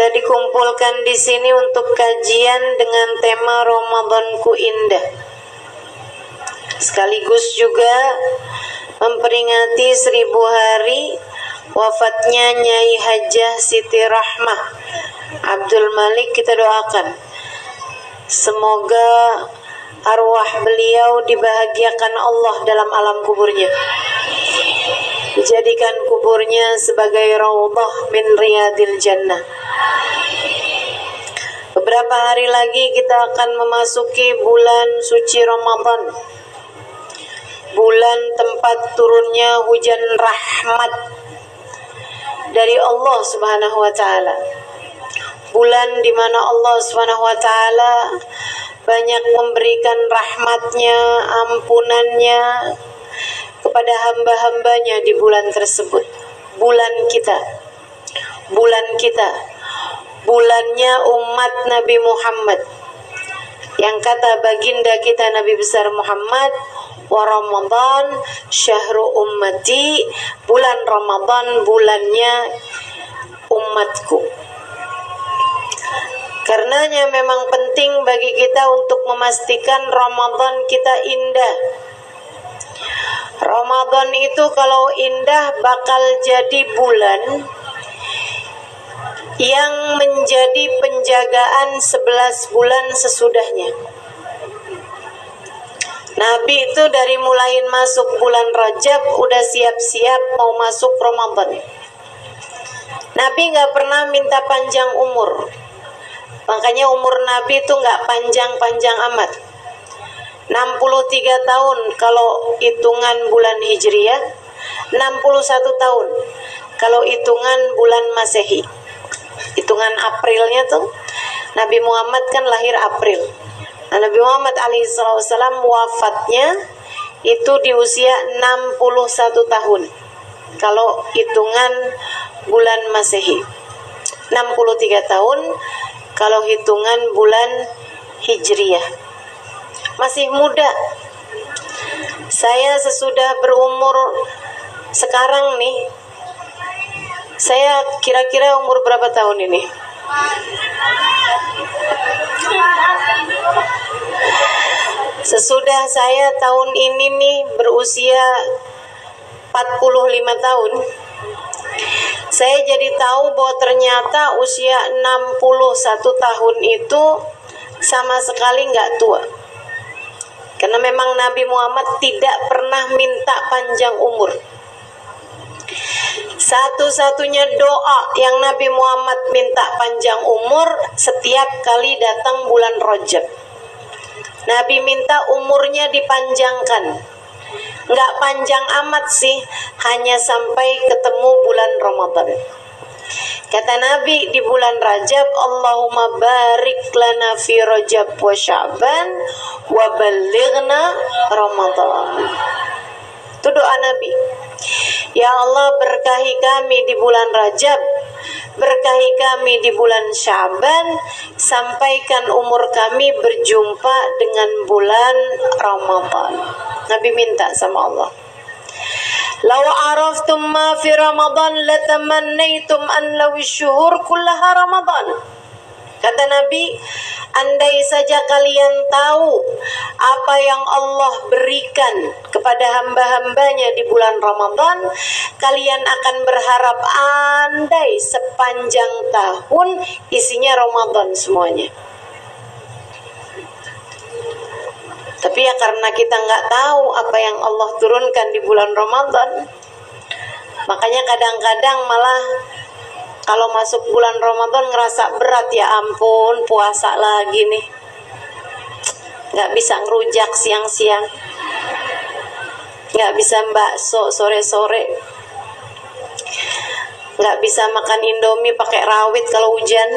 Kita dikumpulkan di sini untuk kajian dengan tema Ramadanku Indah. Sekaligus juga memperingati 1000 hari wafatnya Nyai Hajah Siti Rahmah Abdul Malik. Kita doakan semoga arwah beliau dibahagiakan Allah dalam alam kuburnya, dijadikan kuburnya sebagai raudhah min riyadil jannah. Beberapa hari lagi kita akan memasuki bulan suci Ramadan, bulan tempat turunnya hujan rahmat dari Allah Subhanahu wa taala. Bulan di mana Allah Subhanahu wa taala banyak memberikan rahmatnya, ampunannya kepada hamba-hambanya di bulan tersebut. Bulan kita, bulannya umat Nabi Muhammad, yang kata baginda kita Nabi besar Muhammad, wa Ramadan syahru ummati, bulan Ramadan bulannya umatku. Karenanya memang penting bagi kita untuk memastikan Ramadan kita indah. Ramadan itu kalau indah bakal jadi bulan yang menjadi penjagaan 11 bulan sesudahnya. Nabi itu dari mulai masuk bulan Rajab udah siap-siap mau masuk Ramadan. Nabi gak pernah minta panjang umur. Makanya umur Nabi itu gak panjang-panjang amat. 63 tahun kalau hitungan bulan Hijriah, 61 tahun kalau hitungan bulan Masehi. Hitungan Aprilnya tuh, Nabi Muhammad kan lahir April. Nah, Nabi Muhammad alaihissalam wafatnya itu di usia 61 tahun kalau hitungan bulan Masehi, 63 tahun kalau hitungan bulan Hijriah. Masih muda. Saya sesudah berumur sekarang nih, saya kira-kira umur berapa tahun ini? Sesudah saya tahun ini nih berusia 45 tahun, saya jadi tahu bahwa ternyata usia 61 tahun itu sama sekali nggak tua. Karena memang Nabi Muhammad tidak pernah minta panjang umur. Satu-satunya doa yang Nabi Muhammad minta panjang umur setiap kali datang bulan Rajab. Nabi minta umurnya dipanjangkan. Nggak panjang amat sih, hanya sampai ketemu bulan Ramadan. Kata Nabi di bulan Rajab, Allahumma barik lana fi Rajab wa Sya'ban wa balighna Ramadan. Itu doa Nabi. Ya Allah, berkahi kami di bulan Rajab, berkahi kami di bulan Sya'ban, sampaikan umur kami berjumpa dengan bulan Ramadan. Nabi minta sama Allah. Law araftum ma fi Ramadan latamannaitum an law asyhur kullaha Ramadan. Kata Nabi, andai saja kalian tahu apa yang Allah berikan kepada hamba-hambanya di bulan Ramadan, kalian akan berharap andai sepanjang tahun isinya Ramadan semuanya. Tapi ya karena kita nggak tahu apa yang Allah turunkan di bulan Ramadan, makanya kadang-kadang malah kalau masuk bulan Ramadan ngerasa berat, ya ampun puasa lagi nih, nggak bisa ngerujak siang-siang, nggak bisa bakso sore-sore, nggak bisa makan Indomie pakai rawit kalau hujan.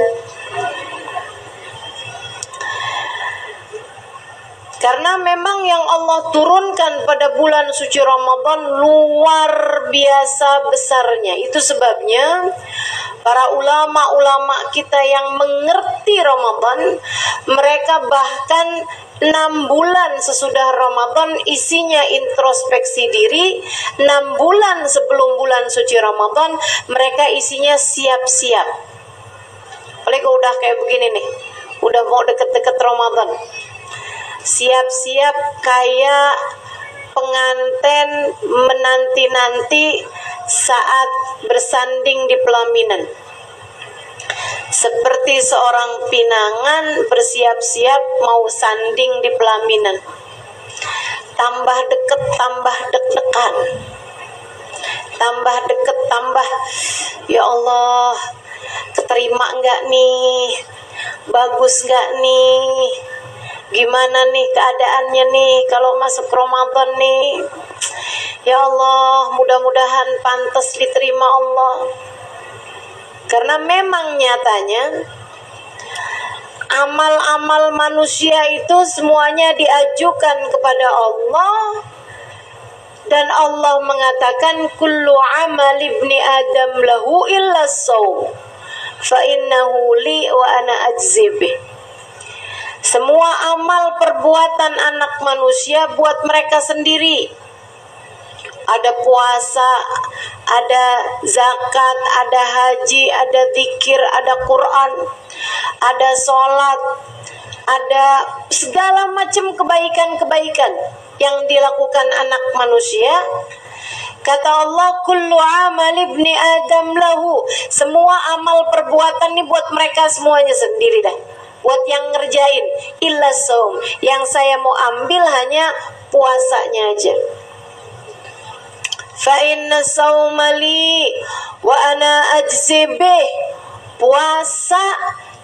Karena memang yang Allah turunkan pada bulan suci Ramadan luar biasa besarnya. Itu sebabnya para ulama-ulama kita yang mengerti Ramadan, mereka bahkan 6 bulan sesudah Ramadan isinya introspeksi diri. 6 bulan sebelum bulan suci Ramadan mereka isinya siap-siap. Apalagi kalau udah kayak begini nih, udah mau deket-deket Ramadan, siap-siap kayak pengantin menanti-nanti saat bersanding di pelaminan. Seperti seorang pinangan bersiap-siap mau sanding di pelaminan. Tambah deket, tambah deg-degan. Tambah deket, tambah, ya Allah, keterima nggak nih? Bagus nggak nih? Gimana nih keadaannya nih kalau masuk Ramadan nih? Ya Allah, mudah-mudahan pantas diterima Allah. Karena memang nyatanya amal-amal manusia itu semuanya diajukan kepada Allah, dan Allah mengatakan kullu amal ibni adam lahu illa shaum fa innahu li wa ana ajzi bih. Semua amal perbuatan anak manusia buat mereka sendiri. Ada puasa, ada zakat, ada haji, ada zikir, ada Quran, ada sholat, ada segala macam kebaikan-kebaikan yang dilakukan anak manusia. Kata Allah, kullu amal ibni adam lahu. Semua amal perbuatan ini buat mereka semuanya sendiri dah. Buat yang ngerjain, illa saum. Yang saya mau ambil hanya puasanya aja. Fa inna sauma li wa ana ajzi bih. Puasa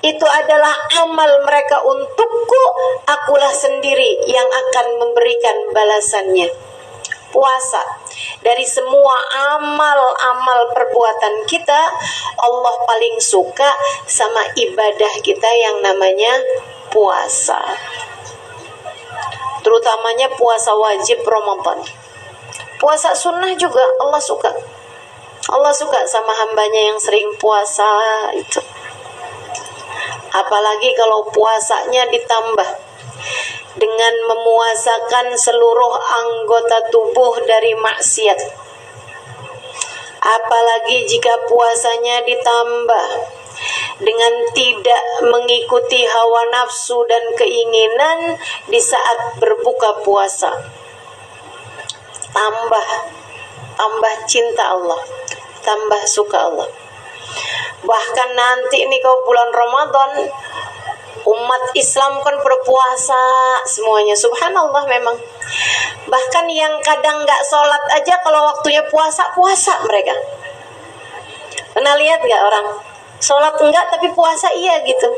itu adalah amal mereka untukku, akulah sendiri yang akan memberikan balasannya. Puasa, dari semua amal-amal perbuatan kita, Allah paling suka sama ibadah kita yang namanya puasa. Terutamanya puasa wajib Ramadan. Puasa sunnah juga Allah suka. Allah suka sama hambanya yang sering puasa itu. Apalagi kalau puasanya ditambah dengan memuasakan seluruh anggota tubuh dari maksiat. Apalagi jika puasanya ditambah dengan tidak mengikuti hawa nafsu dan keinginan di saat berbuka puasa. Tambah cinta Allah, tambah suka Allah. Bahkan nanti nih kalau bulan Ramadan, umat Islam kan berpuasa semuanya, subhanallah memang. Bahkan yang kadang nggak sholat aja kalau waktunya puasa mereka. Pernah lihat nggak orang sholat enggak tapi puasa iya gitu?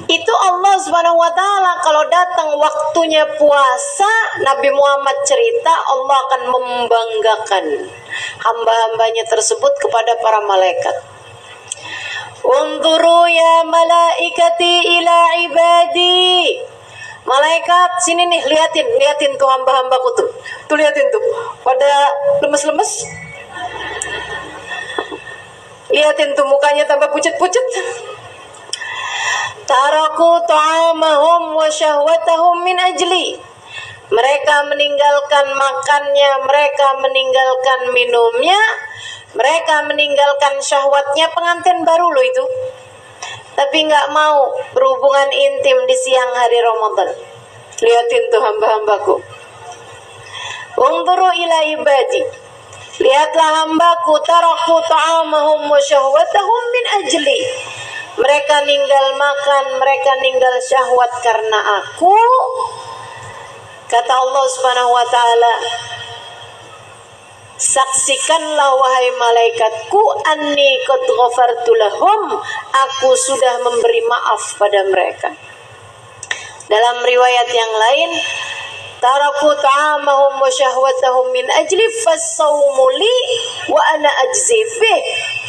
Itu Allah Subhanahu wa taala kalau datang waktunya puasa, Nabi Muhammad cerita Allah akan membanggakan hamba-hambanya tersebut kepada para malaikat. Unzuru ya malaikati ila ibadi. Malaikat sini nih, liatin tuh hamba-hambaku tuh. Tuh liatin tuh. Pada lemes-lemes. Liatin tuh mukanya tambah pucet-pucet. Taraku ta'amahum wa syahwatahum min ajli. Mereka meninggalkan makannya, mereka meninggalkan minumnya, mereka meninggalkan syahwatnya. Pengantin baru loh itu, tapi nggak mau berhubungan intim di siang hari Ramadan. Liatin tuh hamba-hambaku. Unzuru ila ibadi. Lihatlah hambaku, taraku ta'amahum wa syahwatahum min ajli. Mereka ninggal makan, mereka ninggal syahwat karena aku. Kata Allah Subhanahu wa taala, saksikanlah wahai malaikatku, anni qad ghafartu lahum, aku sudah memberi maaf pada mereka. Dalam riwayat yang lain, taraku ta'amahum wa syahwatahum min ajli fasawmu li wa ana ajzi bih.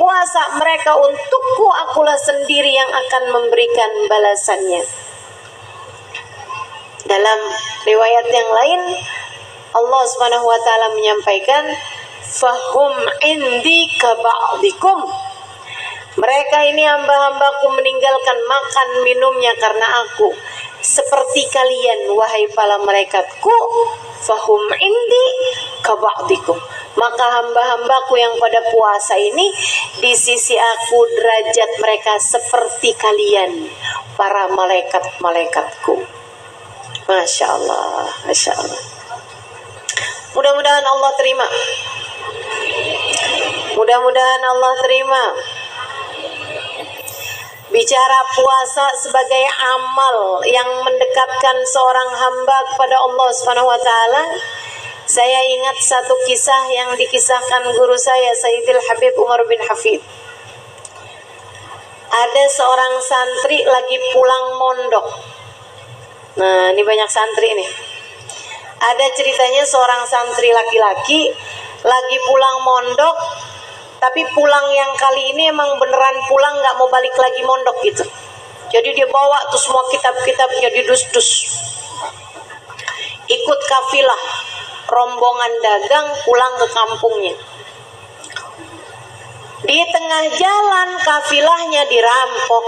Puasa mereka untukku, akulah sendiri yang akan memberikan balasannya. Dalam riwayat yang lain, Allah Subhanahu wa taala menyampaikan, fahum indi ka ba'dikum. Mereka ini hamba-hambaku meninggalkan makan minumnya karena aku. seperti kalian wahai para malaikatku, fahum indi kaba'dikum, maka hamba-hambaku yang pada puasa ini di sisi aku derajat mereka seperti kalian para malaikat-malaikatku. Masya Allah, Masya Allah. Mudah-mudahan Allah terima. Mudah-mudahan Allah terima. Bicara puasa sebagai amal yang mendekatkan seorang hamba kepada Allah Subhanahu wa taala, saya ingat satu kisah yang dikisahkan guru saya, Sayyidil Habib Umar bin Hafid. Ada seorang santri lagi pulang mondok. Nah, ini banyak santri nih. Ada ceritanya seorang santri laki-laki lagi pulang mondok, tapi pulang yang kali ini emang beneran pulang, nggak mau balik lagi mondok gitu. Jadi dia bawa tuh semua kitab-kitabnya didus-dus. Ikut kafilah rombongan dagang pulang ke kampungnya. Di tengah jalan kafilahnya dirampok.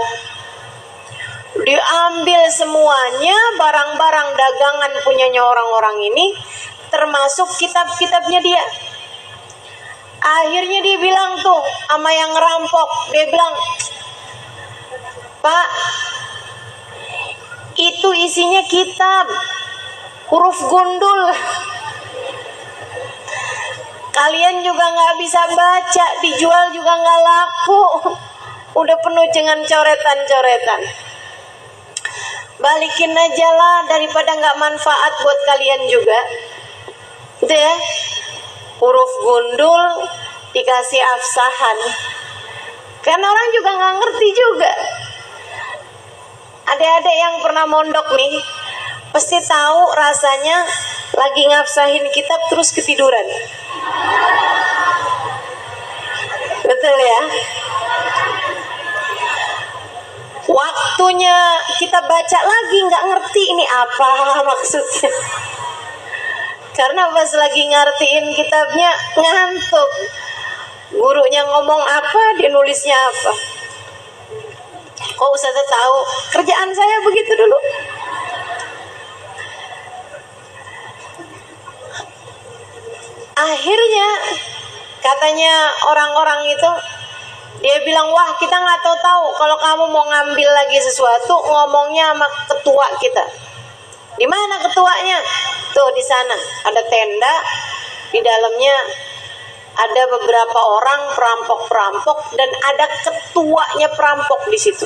Diambil semuanya barang-barang dagangan punyanya orang-orang ini, termasuk kitab-kitabnya dia. Akhirnya dia bilang tuh sama yang ngerampok, dia bilang, "Pak, itu isinya kitab huruf gundul. Kalian juga nggak bisa baca, dijual juga nggak laku. Udah penuh dengan coretan-coretan. Balikin aja lah daripada nggak manfaat buat kalian juga." Gitu ya. Huruf gundul dikasih afsahan, kan orang juga nggak ngerti juga. Adik-adik yang pernah mondok nih pasti tahu rasanya lagi ngafsahin kitab terus ketiduran. Betul ya. Waktunya kita baca lagi nggak ngerti ini apa maksudnya. Karena pas lagi ngertiin kitabnya ngantuk. Gurunya ngomong apa, dia nulisnya apa. Kok Ustazah tahu? Kerjaan saya begitu dulu. Akhirnya katanya orang-orang itu, dia bilang, "Wah, kita nggak tahu kalau kamu mau ngambil lagi sesuatu, ngomongnya sama ketua kita." "Di mana ketuanya?" "Tuh di sana ada tenda, di dalamnya ada beberapa orang perampok-perampok dan ada ketuanya perampok di situ."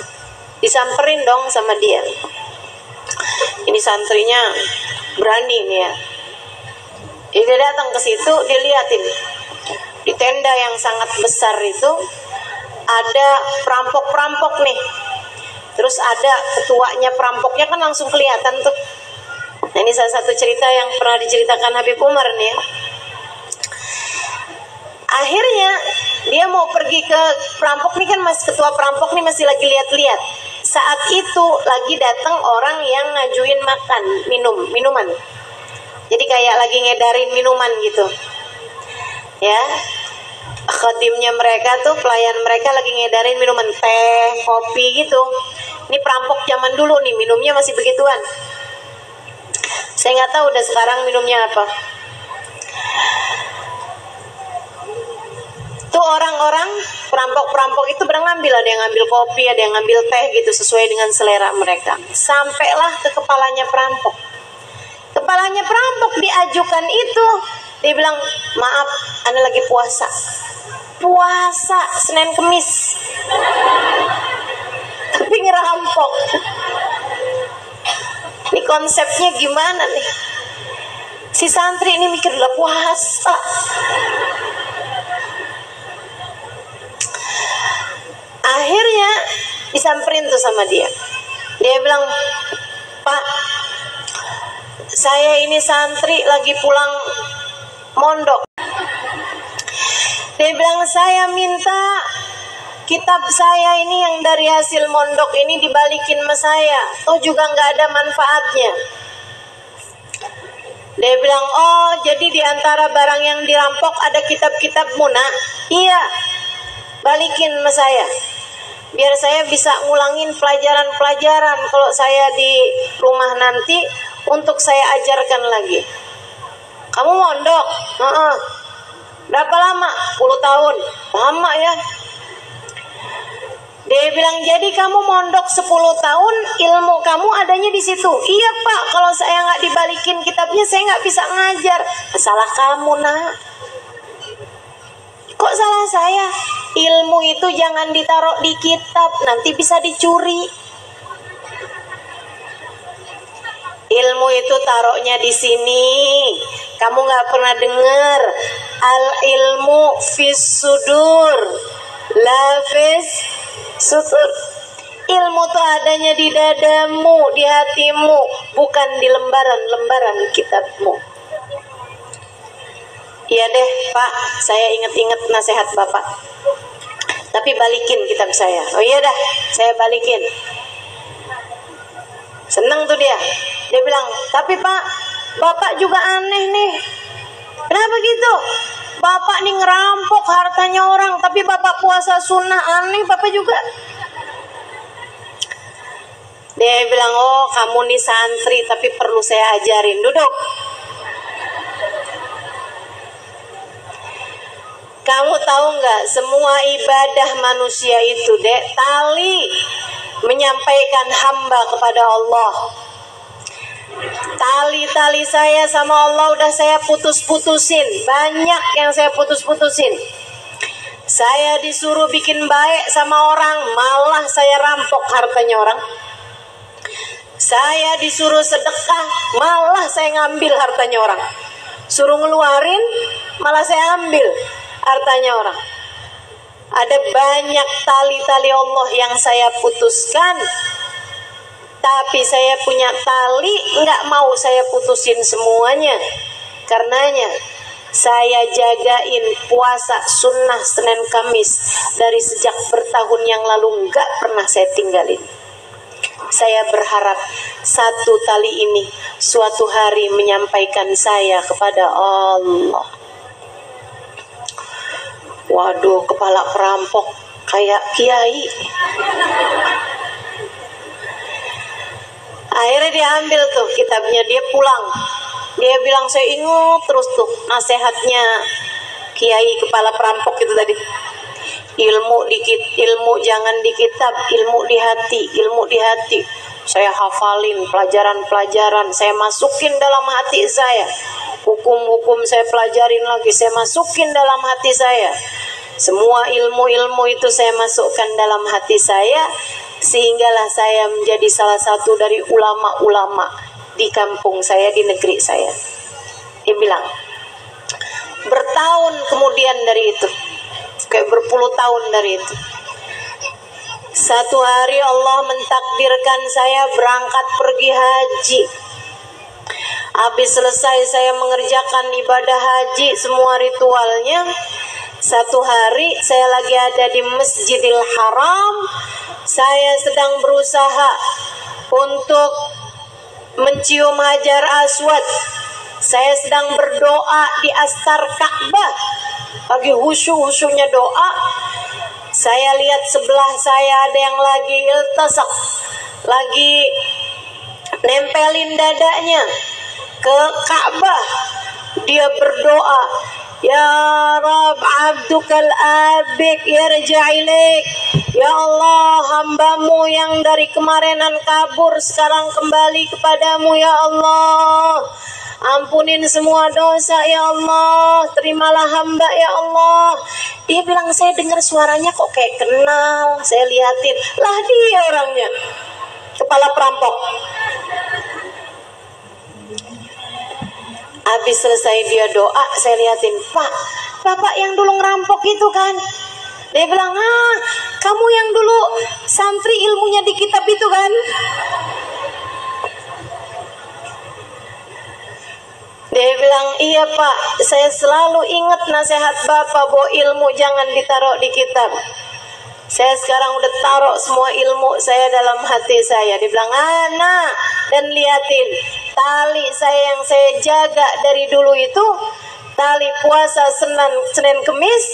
Disamperin dong sama dia. Ini santrinya berani nih ya. Dia datang ke situ, dia liatin di tenda yang sangat besar itu ada perampok-perampok nih. Terus ada ketuanya perampoknya, kan langsung kelihatan tuh. Nah, ini salah satu cerita yang pernah diceritakan Habib Umar nih ya. Akhirnya dia mau pergi ke perampok nih, kan mas ketua perampok nih masih lagi lihat-lihat. Saat itu lagi datang orang yang ngajuin makan, minuman. Jadi kayak lagi ngedarin minuman gitu. Ya. Khadimnya mereka tuh, pelayan mereka lagi ngedarin minuman teh, kopi gitu. Ini perampok zaman dulu nih, minumnya masih begituan. Saya nggak tahu udah sekarang minumnya apa. Tuh orang-orang perampok-perampok itu ngambil, ada yang ngambil kopi, ada yang ngambil teh gitu sesuai dengan selera mereka. Sampailah ke kepalanya perampok. Kepalanya perampok diajukan itu, dia bilang, "Maaf, Anda lagi puasa." Puasa Senin Kemis. Tapi ngerampok. Ini konsepnya gimana nih? Si santri ini mikir, lah puasa. Akhirnya disamperin tuh sama dia. Dia bilang, "Pak, saya ini santri lagi pulang mondok." Dia bilang, "Saya minta kitab saya ini yang dari hasil mondok ini dibalikin sama saya. Toh juga nggak ada manfaatnya." Dia bilang, "Oh, jadi diantara barang yang dirampok ada kitab-kitabmu, Nak?" "Iya." "Balikin sama saya." biar saya bisa ngulangin pelajaran-pelajaran kalau saya di rumah nanti untuk saya ajarkan lagi. Kamu mondok? Berapa lama? 10 tahun. Lama ya. Dia bilang, jadi kamu mondok 10 tahun, ilmu kamu adanya di situ. Iya Pak, kalau saya nggak dibalikin kitabnya, saya nggak bisa ngajar. Salah kamu nak. Kok salah saya? Ilmu itu jangan ditaruh di kitab, nanti bisa dicuri. Ilmu itu taruhnya di sini. Kamu nggak pernah dengar al ilmu fis sudur, la fis sutur. Ilmu itu adanya di dadamu, di hatimu, bukan di lembaran-lembaran kitabmu. Iya deh Pak, saya ingat-ingat nasihat Bapak. Tapi balikin kitab saya. Oh iya dah, saya balikin. Senang tuh dia. Dia bilang, tapi Pak, Bapak juga aneh nih. Kenapa gitu? Bapak nih ngerampok hartanya orang, tapi Bapak puasa sunnah, aneh Bapak juga. Dia bilang, oh kamu nih santri, tapi perlu saya ajarin. Duduk. Kamu tahu nggak, semua ibadah manusia itu, Dek, tali menyampaikan hamba kepada Allah. Tali-tali saya sama Allah udah saya putus-putusin. Banyak yang saya putus-putusin. Saya disuruh bikin baik sama orang, malah saya rampok hartanya orang. Saya disuruh sedekah, malah saya ngambil hartanya orang. Suruh ngeluarin, malah saya ambil hartanya orang. Ada banyak tali-tali Allah yang saya putuskan, tapi saya punya tali nggak mau saya putusin semuanya. Karenanya saya jagain puasa sunnah Senin Kamis dari sejak bertahun yang lalu, nggak pernah saya tinggalin. Saya berharap satu tali ini suatu hari menyampaikan saya kepada Allah. Waduh, kepala perampok kayak kiai. Akhirnya dia ambil tuh kitabnya, dia pulang. Dia bilang, saya ingat terus tuh nasihatnya kiai kepala perampok itu tadi. Ilmu jangan di kitab, ilmu di hati, ilmu di hati. Saya hafalin pelajaran-pelajaran, saya masukin dalam hati saya. Hukum-hukum saya pelajarin lagi, saya masukin dalam hati saya. Semua ilmu-ilmu itu saya masukkan dalam hati saya, sehinggalah saya menjadi salah satu dari ulama-ulama di kampung saya, di negeri saya. Dia bilang, bertahun kemudian dari itu, kayak berpuluh tahun dari itu, satu hari Allah mentakdirkan saya berangkat pergi haji. Habis selesai saya mengerjakan ibadah haji, semua ritualnya. Satu hari saya lagi ada di Masjidil Haram. Saya sedang berusaha untuk mencium Hajar Aswad. Saya sedang berdoa di astar Ka'bah. Lagi khusyuk-khusyuknya doa. Saya lihat sebelah saya ada yang lagi iltasak, lagi nempelin dadanya ke Ka'bah. Dia berdoa, ya Rabb, abdukal abik yarja ilaik. Ya Allah, hambamu yang dari kemarinan kabur sekarang kembali kepadamu ya Allah. Ampunin semua dosa ya Allah, terimalah hamba ya Allah. Dia bilang, saya dengar suaranya kok kayak kenal. Saya liatin, lah dia orangnya, kepala perampok. Habis selesai dia doa, saya liatin, Pak, Bapak yang dulu ngerampok itu kan? Dia bilang, kamu yang dulu santri ilmunya di kitab itu kan? Dia bilang, iya Pak, saya selalu ingat nasihat Bapak bahwa ilmu jangan ditaruh di kitab. Saya sekarang udah taruh semua ilmu saya dalam hati saya. Dia bilang, nah, dan liatin tali saya yang saya jaga dari dulu itu, tali puasa Senin Kemis,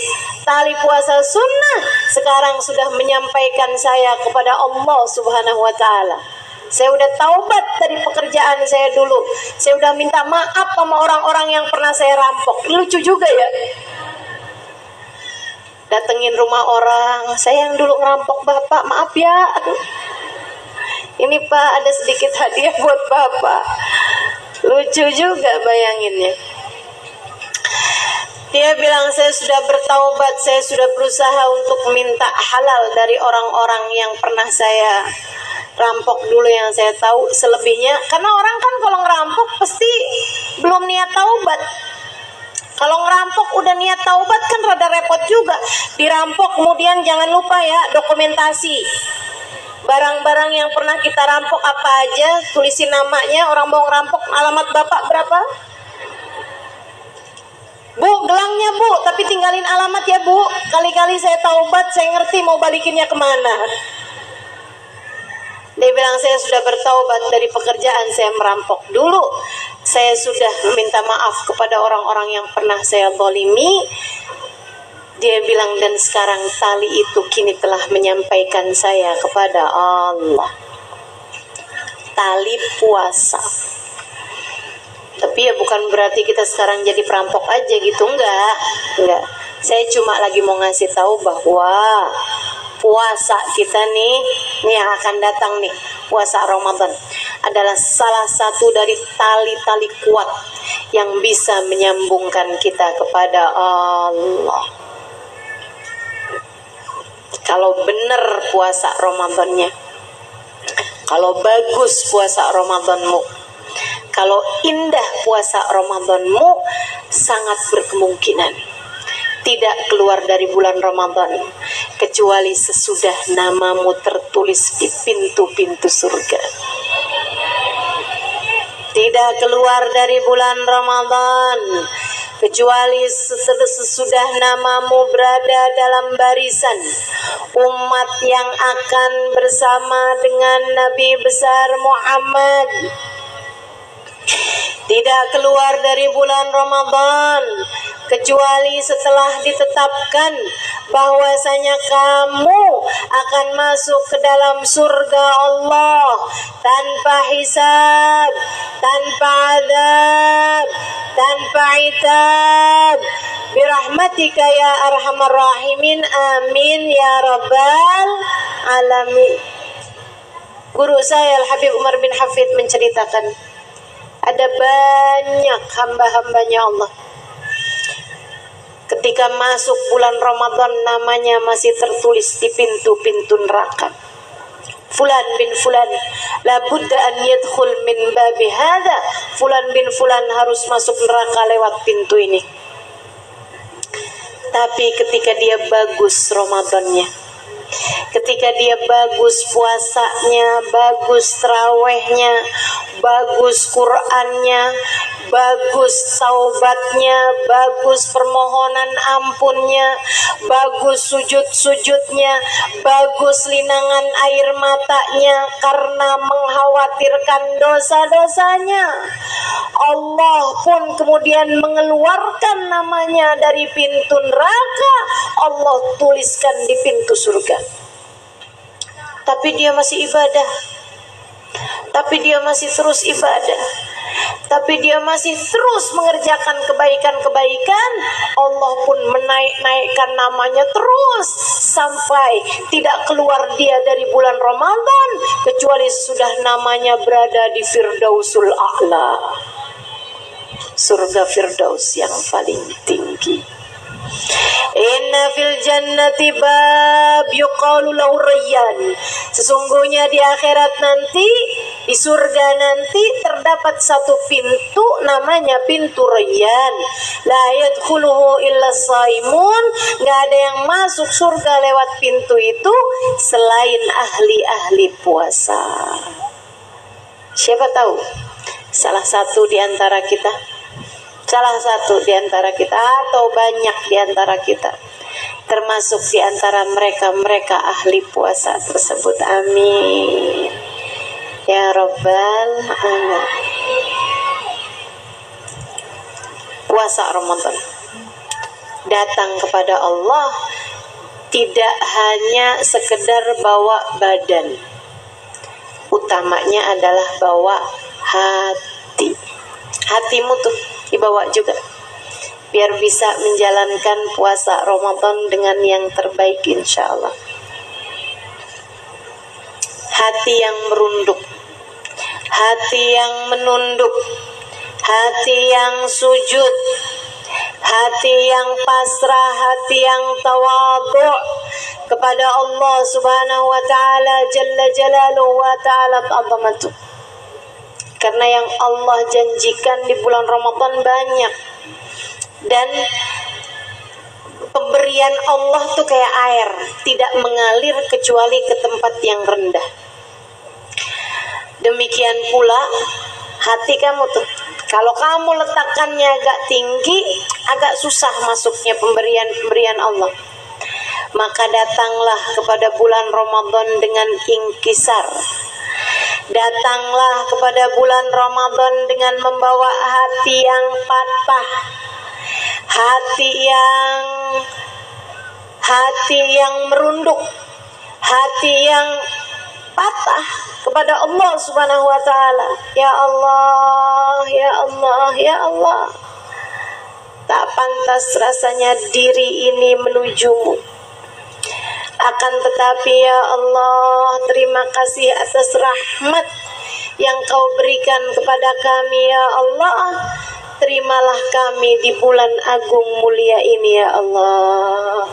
tali puasa sunnah, sekarang sudah menyampaikan saya kepada Allah Subhanahu wa Ta'ala. Saya udah taubat dari pekerjaan saya dulu. Saya udah minta maaf sama orang-orang yang pernah saya rampok. Lucu juga ya. Datengin rumah orang, saya yang dulu ngerampok bapak, maaf ya. Ini Pak, ada sedikit hadiah buat bapak. Lucu juga bayanginnya. Dia bilang, saya sudah bertaubat, saya sudah berusaha untuk minta halal dari orang-orang yang pernah saya rampok dulu, yang saya tahu. Selebihnya, karena orang kan kalau ngerampok pasti belum niat taubat. Kalau ngerampok udah niat taubat kan rada repot juga. Dirampok kemudian jangan lupa ya dokumentasi. Barang-barang yang pernah kita rampok apa aja, tulisin namanya. Orang mau ngerampok, alamat bapak berapa? Bu, gelangnya Bu, tapi tinggalin alamat ya Bu. Kali-kali saya taubat, saya ngerti mau balikinnya kemana. Dia bilang, saya sudah bertaubat dari pekerjaan saya merampok dulu. Saya sudah meminta maaf kepada orang-orang yang pernah saya zalimi. Dia bilang, dan sekarang tali itu kini telah menyampaikan saya kepada Allah. Tali puasa. Tapi ya bukan berarti kita sekarang jadi perampok aja gitu, enggak. Saya cuma lagi mau ngasih tahu bahwa puasa kita nih yang akan datang nih, puasa Ramadan adalah salah satu dari tali-tali kuat yang bisa menyambungkan kita kepada Allah. Kalau benar puasa Ramadannya, kalau bagus puasa Ramadanmu, kalau indah puasa Ramadanmu, sangat berkemungkinan tidak keluar dari bulan Ramadan kecuali sesudah namamu tertulis di pintu-pintu surga. Tidak keluar dari bulan Ramadan kecuali sesudah namamu berada dalam barisan umat yang akan bersama dengan Nabi besar Muhammad. Tidak keluar dari bulan Ramadan kecuali setelah ditetapkan bahwasanya kamu akan masuk ke dalam surga Allah tanpa hisab, tanpa azab, tanpa itab. Birahmatika ya arhamar rahimin, amin ya rabbal alamin. Guru saya Al-Habib Umar bin Hafid menceritakan, ada banyak hamba-hambanya Allah ketika masuk bulan Ramadan namanya masih tertulis di pintu-pintu neraka. Fulan bin Fulan la budda an yadkhul min babi hadha. Fulan bin Fulan harus masuk neraka lewat pintu ini. Tapi ketika dia bagus Ramadannya, ketika dia bagus puasanya, bagus tarawehnya, bagus Qur'annya, bagus taubatnya, bagus permohonan ampunnya, bagus sujud-sujudnya, bagus linangan air matanya karena mengkhawatirkan dosa-dosanya, Allah pun kemudian mengeluarkan namanya dari pintu neraka, Allah tuliskan di pintu surga. Tapi dia masih ibadah, tapi dia masih terus ibadah, tapi dia masih terus mengerjakan kebaikan-kebaikan, Allah pun menaik-naikkan namanya terus sampai tidak keluar dia dari bulan Ramadan kecuali sudah namanya berada di Firdausul A'la, surga Firdaus yang paling tinggi. Inna fil jannati bab yuqalu lahu Rayyan. Sesungguhnya di akhirat nanti, di surga nanti terdapat satu pintu namanya pintu Rayyan. La yadkhuluhu illa shaimun. Enggak ada yang masuk surga lewat pintu itu selain ahli-ahli puasa. Siapa tahu salah satu di antara kita, salah satu di antara kita atau banyak di antara kita termasuk di antara mereka ahli puasa tersebut. Amin ya rabbal alamin. puasa Ramadan. Datang kepada Allah tidak hanya sekedar bawa badan, utamanya adalah bawa hati. Hatimu tuh dibawa juga, biar bisa menjalankan puasa Ramadan dengan yang terbaik insya Allah. Hati yang merunduk, hati yang menunduk, hati yang sujud, hati yang pasrah, hati yang tawadhu kepada Allah Subhanahu wa taala jalla jalaluhu wa ta'ala azamatu. Karena yang Allah janjikan di bulan Ramadan banyak, dan pemberian Allah tuh kayak air, tidak mengalir kecuali ke tempat yang rendah. Demikian pula hati kamu tuh, kalau kamu letakkannya agak tinggi, agak susah masuknya pemberian Allah. Maka datanglah kepada bulan Ramadan dengan inkisar. Datanglah kepada bulan Ramadan dengan membawa hati yang patah, hati yang merunduk, hati yang patah kepada Allah Subhanahu wa taala. Ya Allah, ya Allah, ya Allah, tak pantas rasanya diri ini menujumu. Akan tetapi ya Allah, terima kasih atas rahmat yang kau berikan kepada kami ya Allah. Terimalah kami di bulan agung mulia ini ya Allah.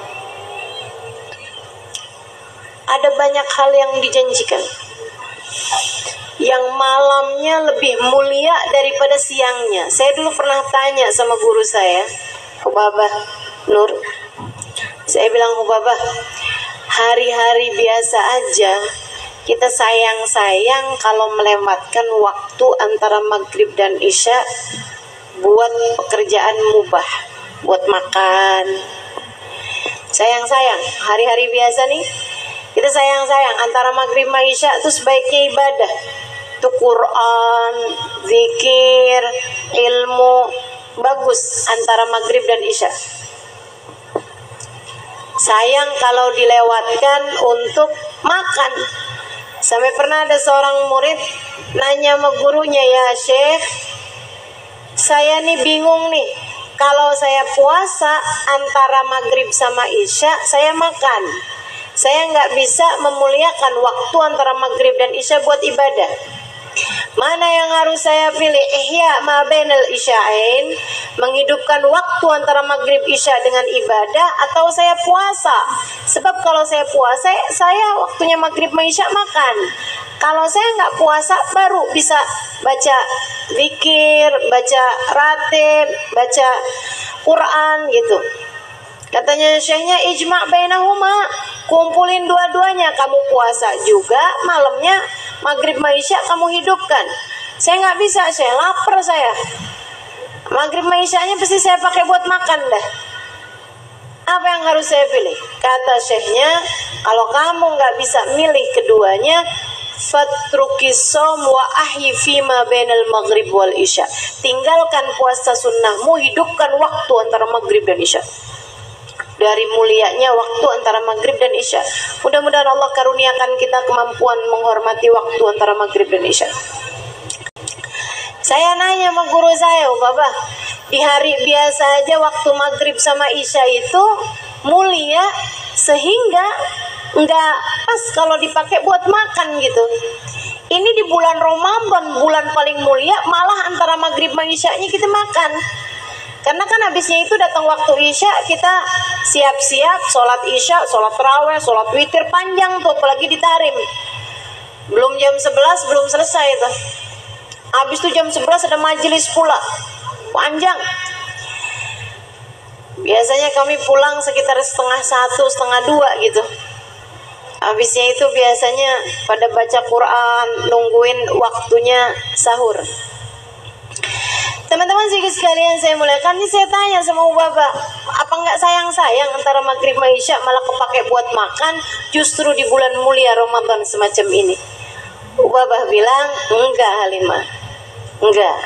Ada banyak hal yang dijanjikan, yang malamnya lebih mulia daripada siangnya. Saya dulu pernah tanya sama guru saya, Hubabah Nur. Saya bilang, Hubabah, hari-hari biasa aja kita sayang-sayang kalau melewatkan waktu antara maghrib dan isya buat pekerjaan mubah, buat makan. Sayang-sayang, hari-hari biasa nih kita sayang-sayang antara maghrib dan isya itu sebaiknya ibadah. Itu Quran, zikir, ilmu, bagus antara maghrib dan isya. Sayang kalau dilewatkan untuk makan. Sampai pernah ada seorang murid nanya sama gurunya, ya Syekh, saya nih bingung nih, kalau saya puasa antara maghrib sama isya, saya makan. Saya nggak bisa memuliakan waktu antara maghrib dan isya buat ibadah. Mana yang harus saya pilih? Ihya ma bainal isya'ain, menghidupkan waktu antara maghrib isya dengan ibadah, atau saya puasa? Sebab kalau saya puasa, saya waktunya maghrib isya makan. Kalau saya nggak puasa, baru bisa baca zikir, baca ratib, baca Quran gitu. Katanya syekhnya, ijma' bainahuma, kumpulin dua-duanya. Kamu puasa juga, malamnya maghrib isya kamu hidupkan. Saya nggak bisa, saya lapar saya. Maghrib isyanya pasti saya pakai buat makan dah. Apa yang harus saya pilih? Kata syekhnya, kalau kamu nggak bisa milih keduanya, fatrukis shaum wa ahyi fima bainal maghrib wal isya. Tinggalkan puasa sunnahmu, hidupkan waktu antara maghrib dan isya. Dari mulianya waktu antara maghrib dan isya. Mudah-mudahan Allah karuniakan kita kemampuan menghormati waktu antara maghrib dan isya. Saya nanya sama guru saya, Bapak, di hari biasa aja waktu maghrib sama isya itu mulia, sehingga nggak pas kalau dipakai buat makan gitu. Ini di bulan Ramadan, bulan paling mulia, malah antara maghrib sama isyanya kita makan. Karena kan habisnya itu datang waktu isya, kita siap-siap sholat isya, sholat tarawih, sholat witir panjang tuh, apalagi di tarim. Belum jam 11 belum selesai tuh. Habis itu jam 11 ada majelis pula, panjang. Biasanya kami pulang sekitar 1:30, 1:30 gitu. Habisnya itu biasanya pada baca Quran, nungguin waktunya sahur. Teman-teman sekalian saya muliakan, ini saya tanya sama Bapak, apa nggak sayang-sayang antara maghrib dan isya malah kepake buat makan justru di bulan mulia Ramadan semacam ini? Bapak bilang, enggak Halimah, enggak.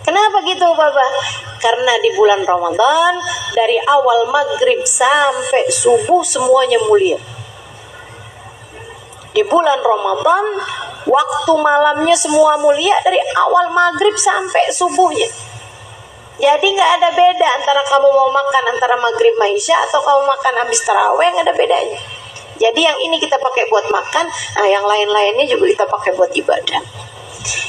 Kenapa gitu Bapak? Karena di bulan Ramadan dari awal maghrib sampai subuh semuanya mulia. Di bulan Ramadan waktu malamnya semua mulia dari awal maghrib sampai subuhnya. Jadi nggak ada beda antara kamu mau makan antara maghrib maisha atau kamu makan habis taraweh, nggak ada bedanya. Jadi yang ini kita pakai buat makan, nah yang lain-lainnya juga kita pakai buat ibadah.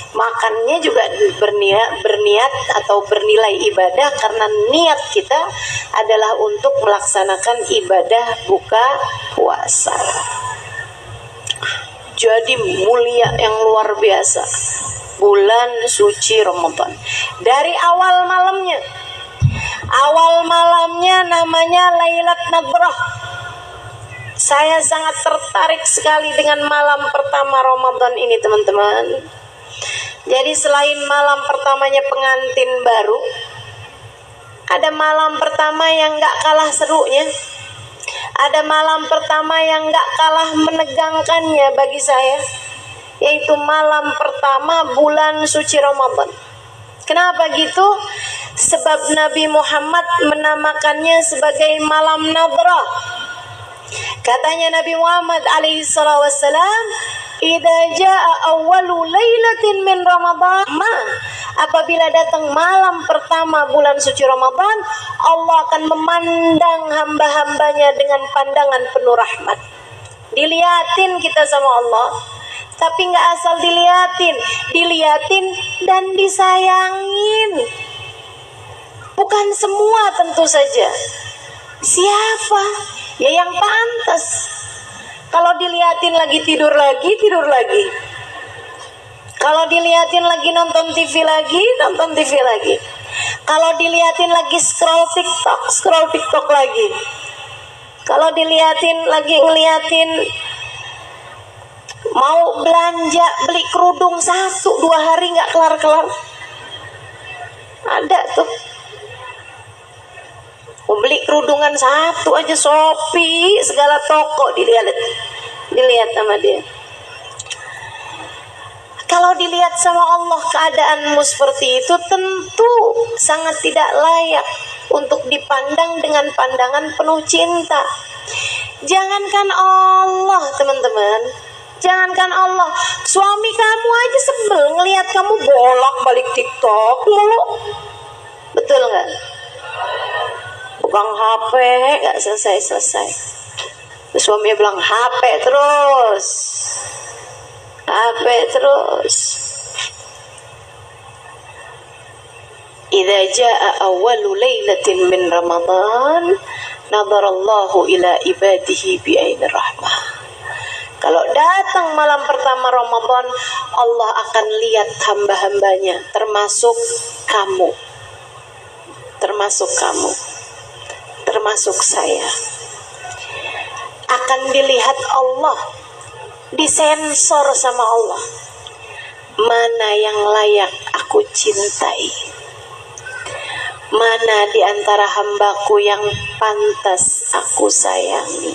Makannya juga berniat atau bernilai ibadah karena niat kita adalah untuk melaksanakan ibadah buka puasa. Jadi mulia yang luar biasa bulan suci Ramadan. Dari awal malamnya namanya Lailat Nadrah. Saya sangat tertarik sekali dengan malam pertama Ramadan ini teman-teman. Jadi selain malam pertamanya pengantin baru, ada malam pertama yang gak kalah serunya. Ada malam pertama yang gak kalah menegangkannya bagi saya, yaitu malam pertama bulan suci Ramadan. Kenapa gitu? Sebab Nabi Muhammad menamakannya sebagai malam nadrah. Katanya Nabi Muhammad alaihi salatu wassalam, "Idza jaa awwalu lailatin min Ramadan," apabila datang malam pertama bulan suci Ramadan, Allah akan memandang hamba-hambanya dengan pandangan penuh rahmat. Dilihatin kita sama Allah, tapi nggak asal dilihatin dan disayangin. Bukan semua tentu saja. Siapa? Ya yang pantas. Kalau dilihatin lagi tidur lagi. Kalau dilihatin lagi nonton TV lagi. Kalau dilihatin lagi scroll TikTok lagi. Kalau dilihatin lagi ngeliatin mau belanja beli kerudung 1-2 hari nggak kelar. Ada tuh. Mau beli kerudungan 1 aja Shopee, segala toko dilihat sama dia. Kalau dilihat sama Allah keadaanmu seperti itu, tentu sangat tidak layak untuk dipandang dengan pandangan penuh cinta. Jangankan Allah teman-teman, jangankan Allah, suami kamu aja sebel ngelihat kamu bolak-balik TikTok mulu. Betul nggak? Bukan HP gak selesai. Terus suaminya bilang HP terus. Idza jaa awwalu lailatin min Ramadan nadarallahu ila ibadihi bi'ainir rahmah. Kalau datang malam pertama Ramadan, Allah akan lihat hamba-hambanya, termasuk kamu, termasuk saya. Akan dilihat Allah, disensor sama Allah. Mana yang layak aku cintai? Mana di antara hambaku yang pantas aku sayangi?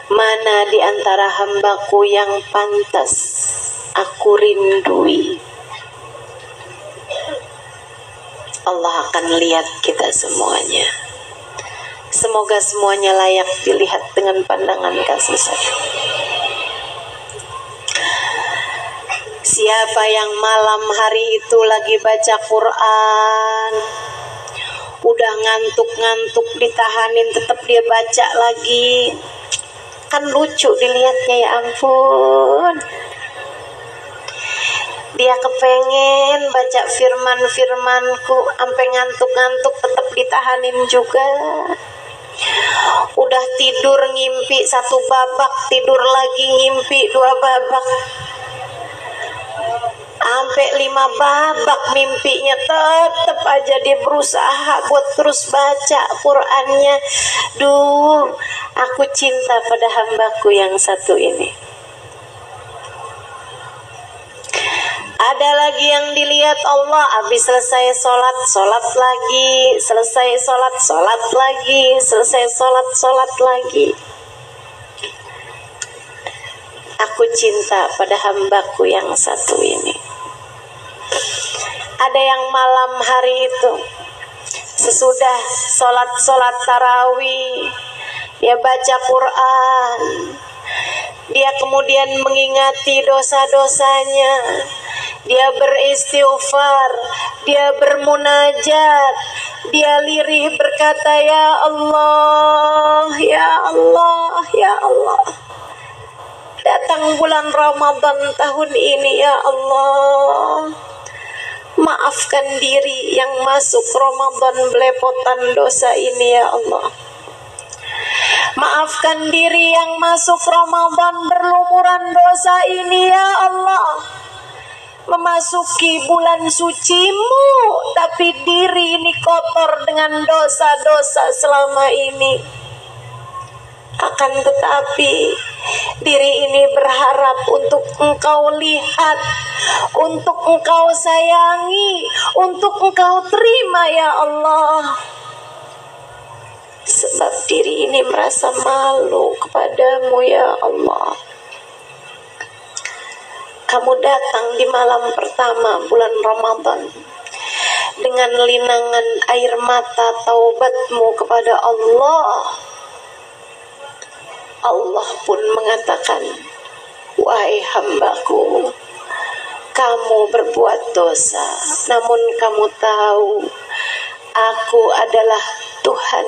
Mana di antara hambaku yang pantas aku rindui? Allah akan lihat kita semuanya. Semoga semuanya layak dilihat dengan pandangan kasih sayang. Siapa yang malam hari itu lagi baca Quran, udah ngantuk-ngantuk ditahanin tetap dia baca lagi, kan lucu dilihatnya, ya ampun. Dia kepengen baca firman-firmanku sampai ngantuk-ngantuk tetap ditahanin juga. Udah tidur ngimpi 1 babak, tidur lagi ngimpi 2 babak, sampai 5 babak mimpinya, tetap aja dia berusaha buat terus baca Qur'annya. Duh, aku cinta pada hambaku yang satu ini. Ada lagi yang dilihat Allah, habis selesai sholat lagi, selesai sholat lagi, selesai sholat lagi. Aku cinta pada hambaku yang satu ini. Ada yang malam hari itu sesudah sholat tarawih dia baca Quran, dia kemudian mengingati dosa-dosanya, dia beristighfar, dia bermunajat, dia lirih berkata, ya Allah, ya Allah, ya Allah, datang bulan Ramadan tahun ini ya Allah, maafkan diri yang masuk Ramadan belepotan dosa ini ya Allah. Maafkan diri yang masuk Ramadan berlumuran dosa ini ya Allah. Memasuki bulan suci-Mu, tapi diri ini kotor dengan dosa-dosa selama ini. Akan tetapi diri ini berharap untuk Engkau lihat, untuk Engkau sayangi, untuk Engkau terima ya Allah. Sebab diri ini merasa malu kepadamu ya Allah. Kamu datang di malam pertama bulan Ramadan dengan linangan air mata taubatmu kepada Allah. Allah pun mengatakan, wahai hambaku, kamu berbuat dosa, namun kamu tahu aku adalah Tuhan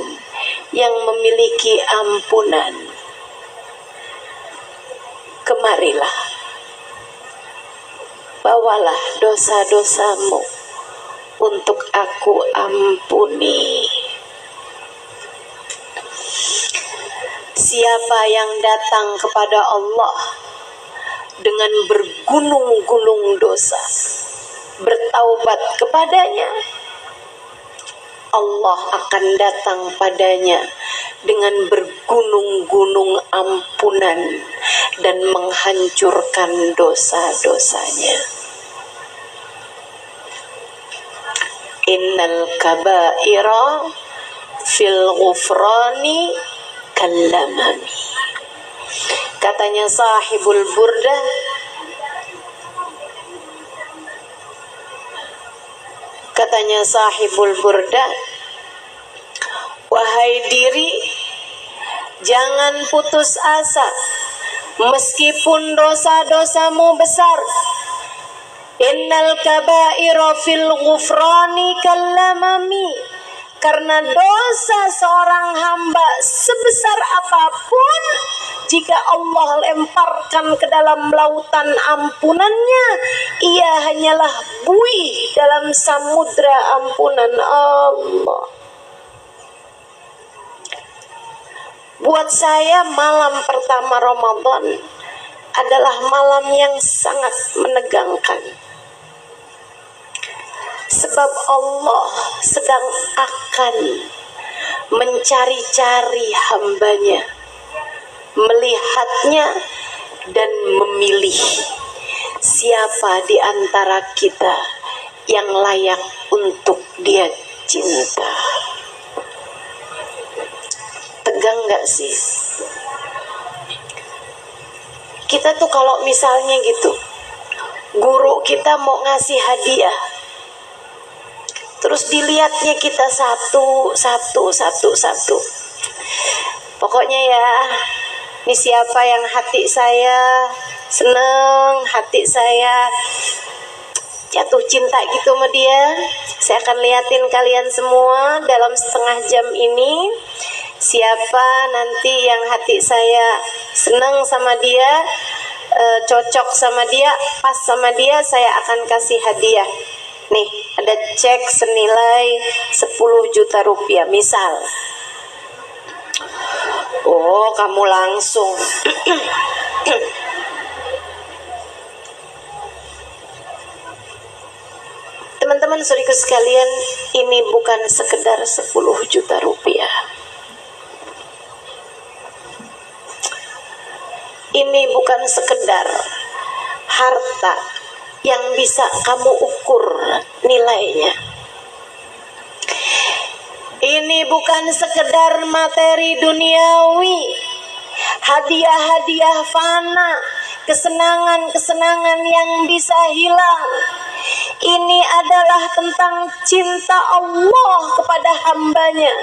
yang memiliki ampunan. Kemarilah, bawalah dosa-dosamu untuk aku ampuni. Siapa yang datang kepada Allah dengan bergunung-gunung dosa, bertaubat kepadanya, Allah akan datang padanya dengan bergunung-gunung ampunan dan menghancurkan dosa-dosanya. Innal kabaira fil ghufrani kallamami. Katanya sahibul burdah, wahai diri, jangan putus asa meskipun dosa-dosamu besar. Innal kabaira fil ghufrani kallamami. Karena dosa seorang hamba sebesar apapun, jika Allah lemparkan ke dalam lautan ampunannya, ia hanyalah buih dalam samudra ampunan Allah. Buat saya malam pertama Ramadan adalah malam yang sangat menegangkan. Sebab Allah sedang akan mencari-cari hambanya, melihatnya dan memilih siapa di antara kita yang layak untuk Dia cinta. Tegang gak sih? Kita tuh kalau misalnya gitu, guru kita mau ngasih hadiah, terus dilihatnya kita satu. Pokoknya ya, ini siapa yang hati saya seneng, hati saya jatuh cinta gitu sama dia, saya akan liatin kalian semua dalam setengah jam ini. Siapa nanti yang hati saya seneng sama dia, cocok sama dia, pas sama dia, saya akan kasih hadiah. Nih, ada cek senilai 10 juta rupiah misal. Oh, kamu langsung. Teman-teman saudaraku sekalian, ini bukan sekedar 10 juta rupiah. Ini bukan sekedar harta yang bisa kamu ukur nilainya. Ini bukan sekedar materi duniawi, hadiah-hadiah fana, kesenangan-kesenangan yang bisa hilang. Ini adalah tentang cinta Allah kepada hambanya.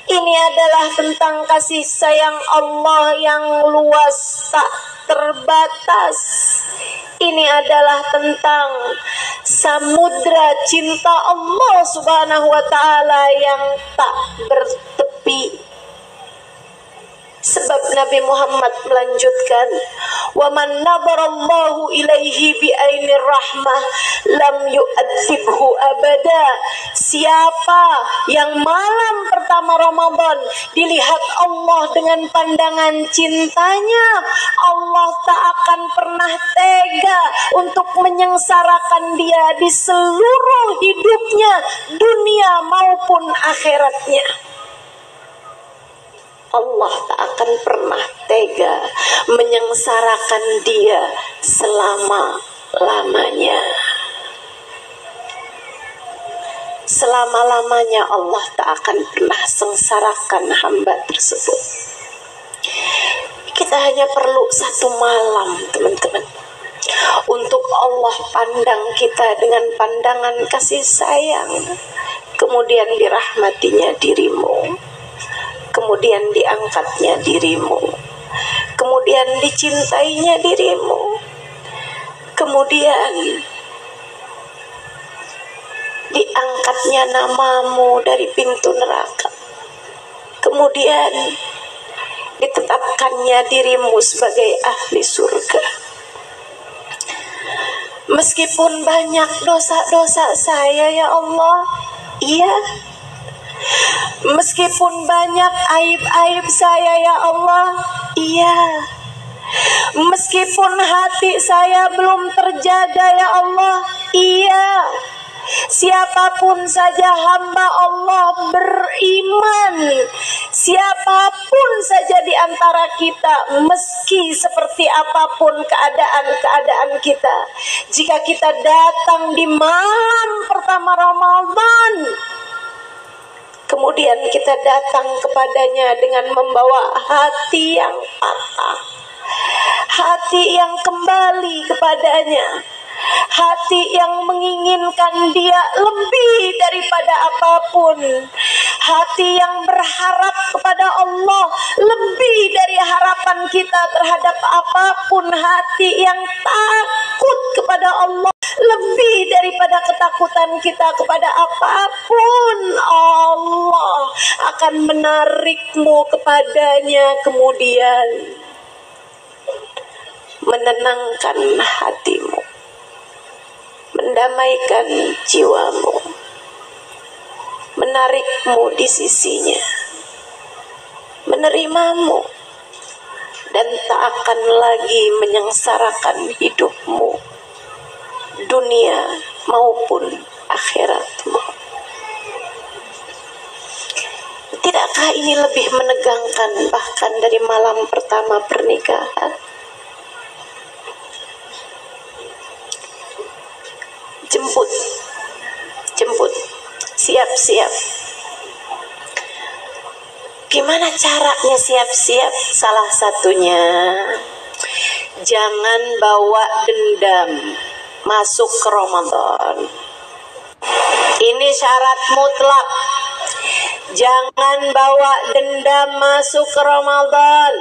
Ini adalah tentang kasih sayang Allah yang luas tak terbatas. Ini adalah tentang samudra cinta Allah Subhanahu wa ta'ala yang tak bertepi. Sebab Nabi Muhammad melanjutkan, wa man nadarallahu ilaihi bi ainir rahmah lam yu'adzibhu abada. Siapa yang malam pertama Ramadan dilihat Allah dengan pandangan cintanya, Allah tak akan pernah tega untuk menyengsarakan dia di seluruh hidupnya, dunia maupun akhiratnya. Allah tak akan pernah tega menyengsarakan dia selama-lamanya. Selama-lamanya Allah tak akan pernah sengsarakan hamba tersebut. Kita hanya perlu satu malam, teman-teman, untuk Allah pandang kita dengan pandangan kasih sayang, kemudian dirahmatinya dirimu, kemudian diangkatnya dirimu, kemudian dicintainya dirimu, kemudian diangkatnya namamu dari pintu neraka, kemudian ditetapkannya dirimu sebagai ahli surga. Meskipun banyak dosa-dosa saya ya Allah, iya. Meskipun banyak aib-aib saya ya Allah, iya. Meskipun hati saya belum terjaga ya Allah, iya. Siapapun saja hamba Allah beriman, siapapun saja di antara kita, meski seperti apapun keadaan-keadaan kita, jika kita datang di malam pertama Ramadan, kemudian kita datang kepadanya dengan membawa hati yang patah, hati yang kembali kepadanya, hati yang menginginkan dia lebih daripada apapun, hati yang berharap kepada Allah lebih dari harapan kita terhadap apapun, hati yang takut kepada Allah lebih daripada ketakutan kita kepada apapun. Allah akan menarikmu kepadanya, kemudian menenangkan hatimu, mendamaikan jiwamu, menarikmu di sisinya, menerimamu, dan tak akan lagi menyengsarakan hidupmu, dunia maupun akhiratmu. Tidakkah ini lebih menegangkan bahkan dari malam pertama pernikahan? Jemput, siap-siap. Gimana caranya siap-siap? Salah satunya, jangan bawa dendam masuk ke Ramadan. Ini syarat mutlak. Jangan bawa dendam masuk ke Ramadan.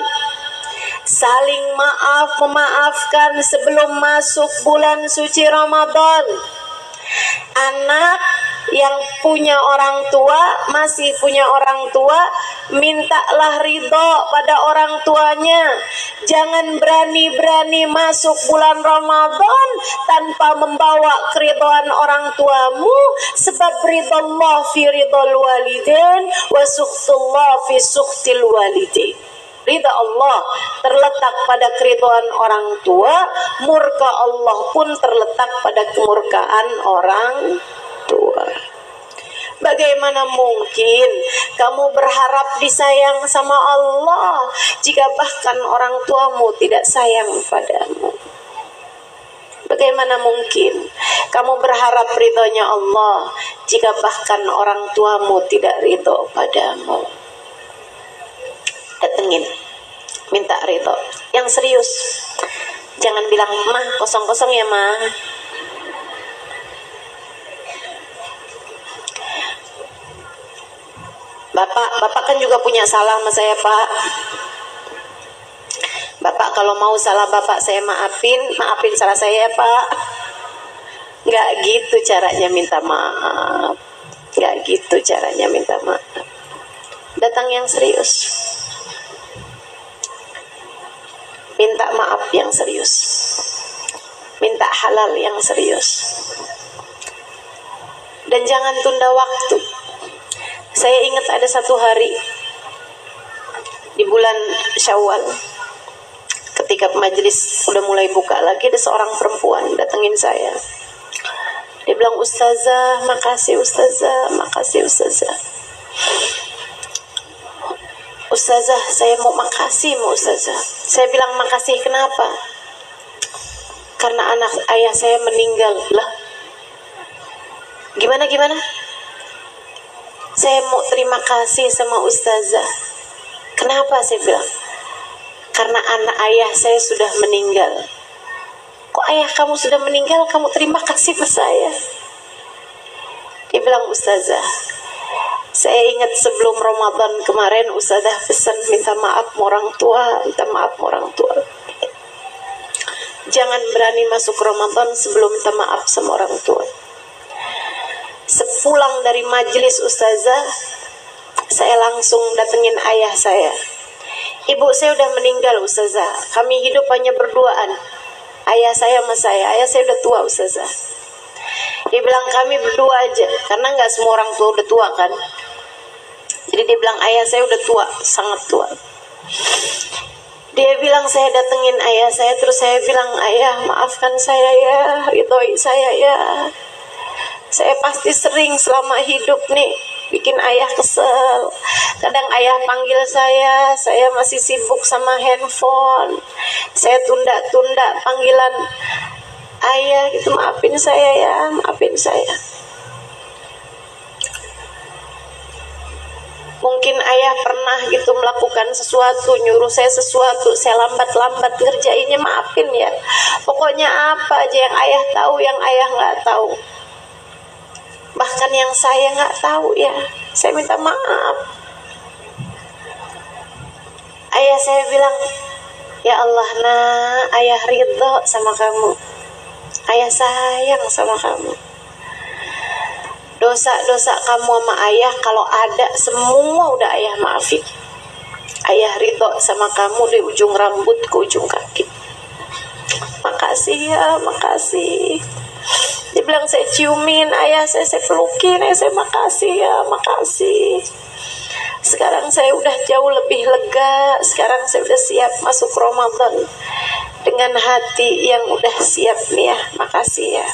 Saling maaf, memaafkan sebelum masuk bulan suci Ramadan. Anak yang punya orang tua, masih punya orang tua, mintalah ridho pada orang tuanya. Jangan berani-berani masuk bulan Ramadan tanpa membawa keridhaan orang tuamu, sebab ridha Allah fi ridhal walidain wa sukhtullah fi sukhtil walidain. Ridha Allah terletak pada keridhaan orang tua, murka Allah pun terletak pada kemurkaan orang tua. Bagaimana mungkin kamu berharap disayang sama Allah jika bahkan orang tuamu tidak sayang padamu? Bagaimana mungkin kamu berharap ridhonya Allah jika bahkan orang tuamu tidak ridho padamu? Datengin, minta ridho yang serius. Jangan bilang, mah kosong-kosong ya mah. Bapak kan juga punya salah sama saya, Pak. Bapak kalau mau salah Bapak saya maafin salah saya, Pak. Nggak gitu caranya minta maaf. Nggak gitu caranya minta maaf. Datang yang serius. Minta maaf yang serius. Minta halal yang serius. Dan jangan tunda waktu. Saya ingat ada satu hari di bulan Syawal, ketika majelis udah mulai buka lagi, ada seorang perempuan datengin saya. Dia bilang, "Ustazah, makasih Ustazah, makasih Ustazah. Ustazah, saya mau makasih mau Ustazah." Saya bilang, "Makasih kenapa?" "Karena ayah saya meninggal." Lah, gimana? "Saya mau terima kasih sama Ustazah." "Kenapa?" Saya bilang, "Karena ayah saya sudah meninggal." "Kok ayah kamu sudah meninggal, kamu terima kasih ke saya?" Dia bilang, "Ustazah, saya ingat sebelum Ramadan kemarin Ustazah pesan minta maaf sama orang tua, minta maaf sama orang tua. Jangan berani masuk Ramadan sebelum minta maaf sama orang tua." Sepulang dari majelis Ustazah, saya langsung datengin ayah saya. "Ibu saya udah meninggal Ustazah, kami hidup hanya berduaan, ayah saya sama saya. Ayah saya udah tua Ustazah." Dia bilang, "Kami berdua aja," karena nggak semua orang tua udah tua kan. Jadi dia bilang, "Ayah saya udah tua, sangat tua." Dia bilang, saya datengin ayah saya, terus saya bilang, "Ayah, maafkan saya ya, ridhoi saya ya. Saya pasti sering selama hidup nih bikin ayah kesel. Kadang ayah panggil saya masih sibuk sama handphone. Saya tunda-tunda panggilan ayah gitu, maafin saya ya, maafin saya." Mungkin ayah pernah gitu melakukan sesuatu, nyuruh saya sesuatu, saya lambat-lambat ngerjainnya, maafin ya. Pokoknya apa aja yang ayah tahu, yang ayah nggak tahu, bahkan yang saya nggak tahu ya, saya minta maaf. Ayah saya bilang, "Ya Allah nak, ayah ridho sama kamu, ayah sayang sama kamu. Dosa-dosa kamu sama ayah kalau ada semua udah ayah maafin. Ayah ridho sama kamu dari ujung rambut ke ujung kaki. Makasih ya, makasih." Dia bilang, saya ciumin ayah saya pelukin ayah saya, "Makasih ya, makasih. Sekarang saya udah jauh lebih lega. Sekarang saya udah siap masuk Ramadan dengan hati yang udah siap nih ya, makasih ya."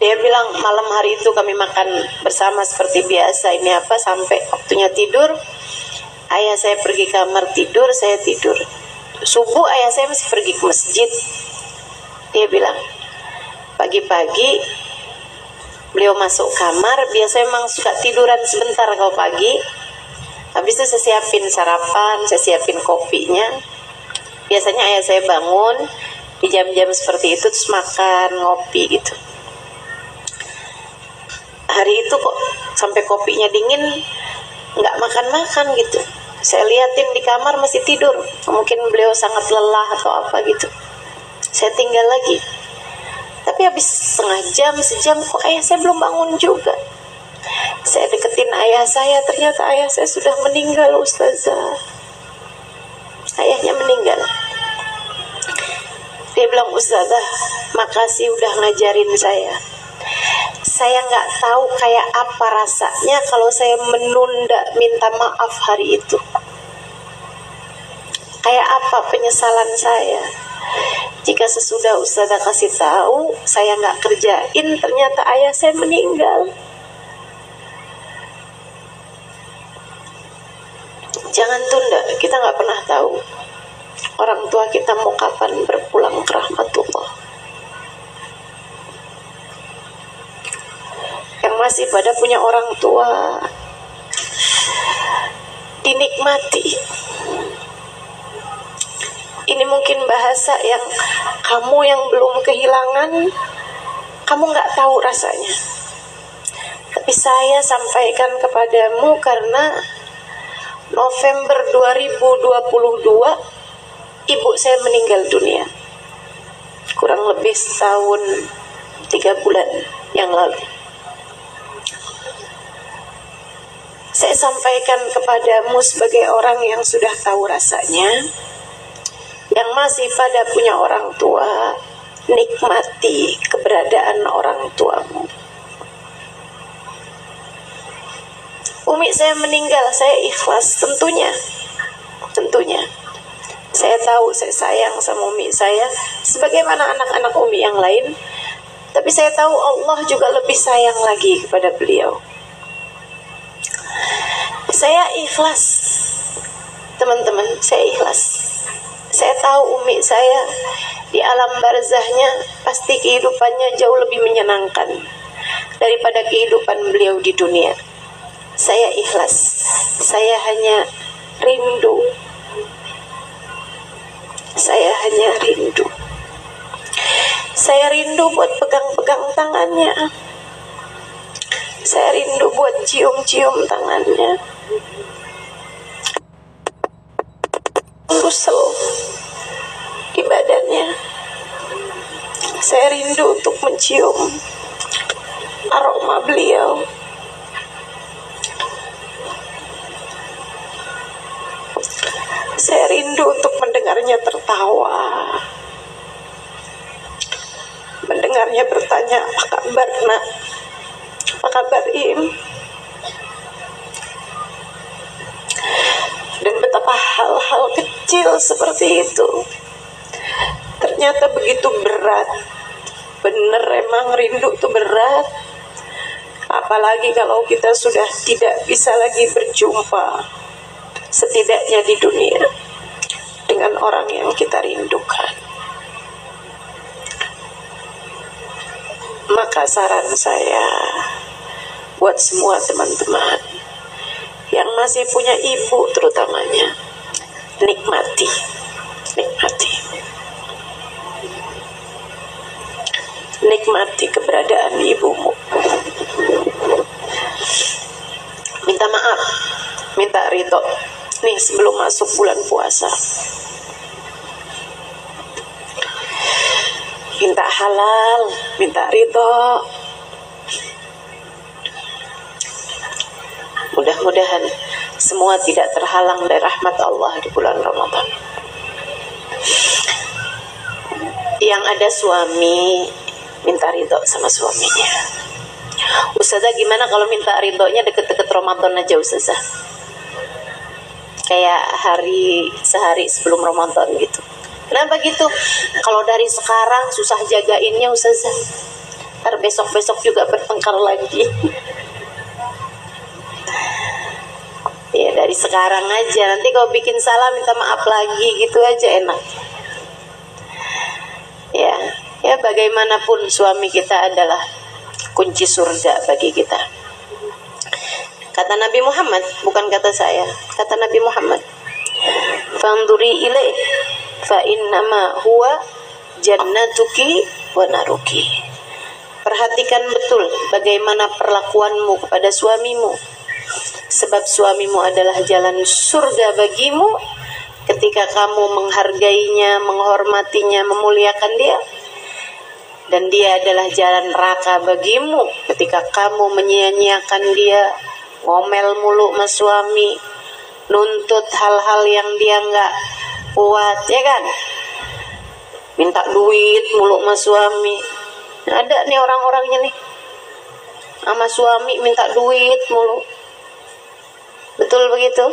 Dia bilang, malam hari itu kami makan bersama seperti biasa. Ini apa, sampai waktunya tidur, ayah saya pergi kamar tidur, saya tidur. Subuh ayah saya masih pergi ke masjid. Dia bilang, pagi-pagi beliau masuk kamar, biasanya memang suka tiduran sebentar kalau pagi. Habis itu saya siapin sarapan, saya siapin kopinya. Biasanya ayah saya bangun di jam-jam seperti itu, terus makan, ngopi gitu. Hari itu kok sampai kopinya dingin, nggak makan-makan gitu. Saya liatin di kamar masih tidur. Mungkin beliau sangat lelah atau apa gitu. Saya tinggal lagi. Tapi habis setengah jam, sejam, kok ayah saya belum bangun juga. Saya deketin ayah saya, ternyata ayah saya sudah meninggal Ustazah. Ayahnya meninggal. Dia bilang, "Ustazah, makasih udah ngajarin saya. Saya nggak tahu kayak apa rasanya kalau saya menunda minta maaf hari itu. Kayak apa penyesalan saya. Jika sesudah Ustazah kasih tahu, saya nggak kerjain, ternyata ayah saya meninggal." Jangan tunda, kita nggak pernah tahu orang tua kita mau kapan berpulang ke rahmatullah. Yang masih pada punya orang tua, dinikmati. Ini mungkin bahasa yang kamu yang belum kehilangan, kamu nggak tahu rasanya. Tapi saya sampaikan kepadamu karena November 2022 ibu saya meninggal dunia, kurang lebih setahun 3 bulan yang lalu. Saya sampaikan kepadamu sebagai orang yang sudah tahu rasanya, yang masih pada punya orang tua, nikmati keberadaan orang tuamu. Umi saya meninggal, saya ikhlas, tentunya. Saya tahu saya sayang sama umi saya sebagaimana anak-anak umi yang lain. Tapi saya tahu Allah juga lebih sayang lagi kepada beliau. Saya ikhlas, teman-teman, saya ikhlas. Saya tahu umi saya di alam barzahnya pasti kehidupannya jauh lebih menyenangkan daripada kehidupan beliau di dunia. Saya ikhlas. Saya hanya rindu. Saya rindu buat pegang-pegang tangannya. Saya rindu buat cium-cium tangannya. Rusel di badannya. Saya rindu untuk mencium aroma beliau. Saya rindu untuk mendengarnya tertawa, mendengarnya bertanya, apa kabar nak? Apa kabar Im? Dan betapa hal-hal kecil seperti itu ternyata begitu berat. Bener emang rindu itu berat. Apalagi kalau kita sudah tidak bisa lagi berjumpa, setidaknya di dunia, dengan orang yang kita rindukan. Maka saran saya buat semua teman-teman yang masih punya ibu terutamanya, nikmati keberadaan ibumu. Minta maaf, minta ridho. Nih sebelum masuk bulan puasa, minta halal, minta ridho. Mudah-mudahan semua tidak terhalang dari rahmat Allah di bulan Ramadan. Yang ada suami, minta ridho sama suaminya. Ustazah gimana kalau minta ridhonya deket-deket Ramadan aja Ustazah? Kayak sehari sebelum Ramadan gitu. Kenapa gitu? Kalau dari sekarang susah jagainnya Ustazah, ntar besok-besok juga bertengkar lagi. Ya dari sekarang aja, nanti kalau bikin salah minta maaf lagi, gitu aja enak. Ya bagaimanapun suami kita adalah kunci surga bagi kita. Kata Nabi Muhammad, bukan kata saya, kata Nabi Muhammad, "Fanduri ilaih fa innama huwa jannatuki wa naruki." Perhatikan betul bagaimana perlakuanmu kepada suamimu, sebab suamimu adalah jalan surga bagimu ketika kamu menghargainya, menghormatinya, memuliakan dia. Dan dia adalah jalan neraka bagimu ketika kamu menyia-nyiakan dia, ngomel mulu sama suami, nuntut hal-hal yang dia nggak kuat, ya kan? Minta duit mulu sama suami. Ada nih orang-orangnya nih, sama suami minta duit mulu. Betul begitu?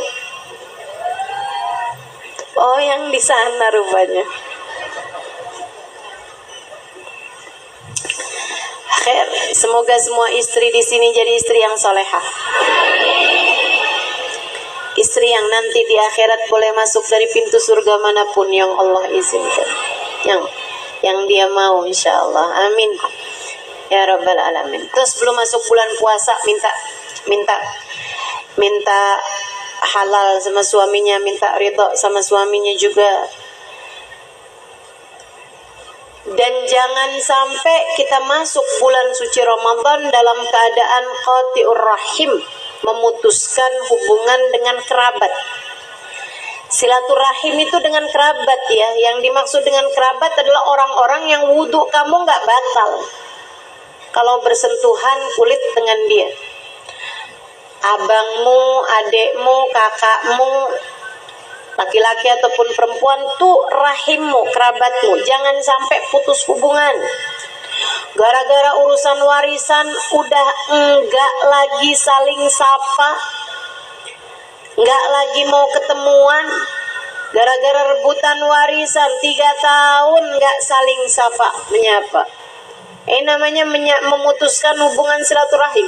Oh, yang di sana rupanya. Khair, semoga semua istri di sini jadi istri yang solehah. Istri yang nanti di akhirat boleh masuk dari pintu surga manapun yang Allah izinkan. Yang dia mau, insya Allah. Amin. Ya Rabbal Alamin. Terus sebelum masuk bulan puasa, minta halal sama suaminya, minta ridho sama suaminya juga. Dan jangan sampai kita masuk bulan suci Ramadan dalam keadaan qati'ur rahim, memutuskan hubungan dengan kerabat. Silaturahim itu dengan kerabat ya. Yang dimaksud dengan kerabat adalah orang-orang yang wudhu kamu nggak batal kalau bersentuhan kulit dengan dia. Abangmu, adekmu, kakakmu, laki-laki ataupun perempuan tuh rahimmu, kerabatmu. Jangan sampai putus hubungan gara-gara urusan warisan. Udah enggak lagi saling sapa, enggak lagi mau ketemuan, gara-gara rebutan warisan 3 tahun enggak saling sapa menyapa. Ini namanya memutuskan hubungan silaturahim.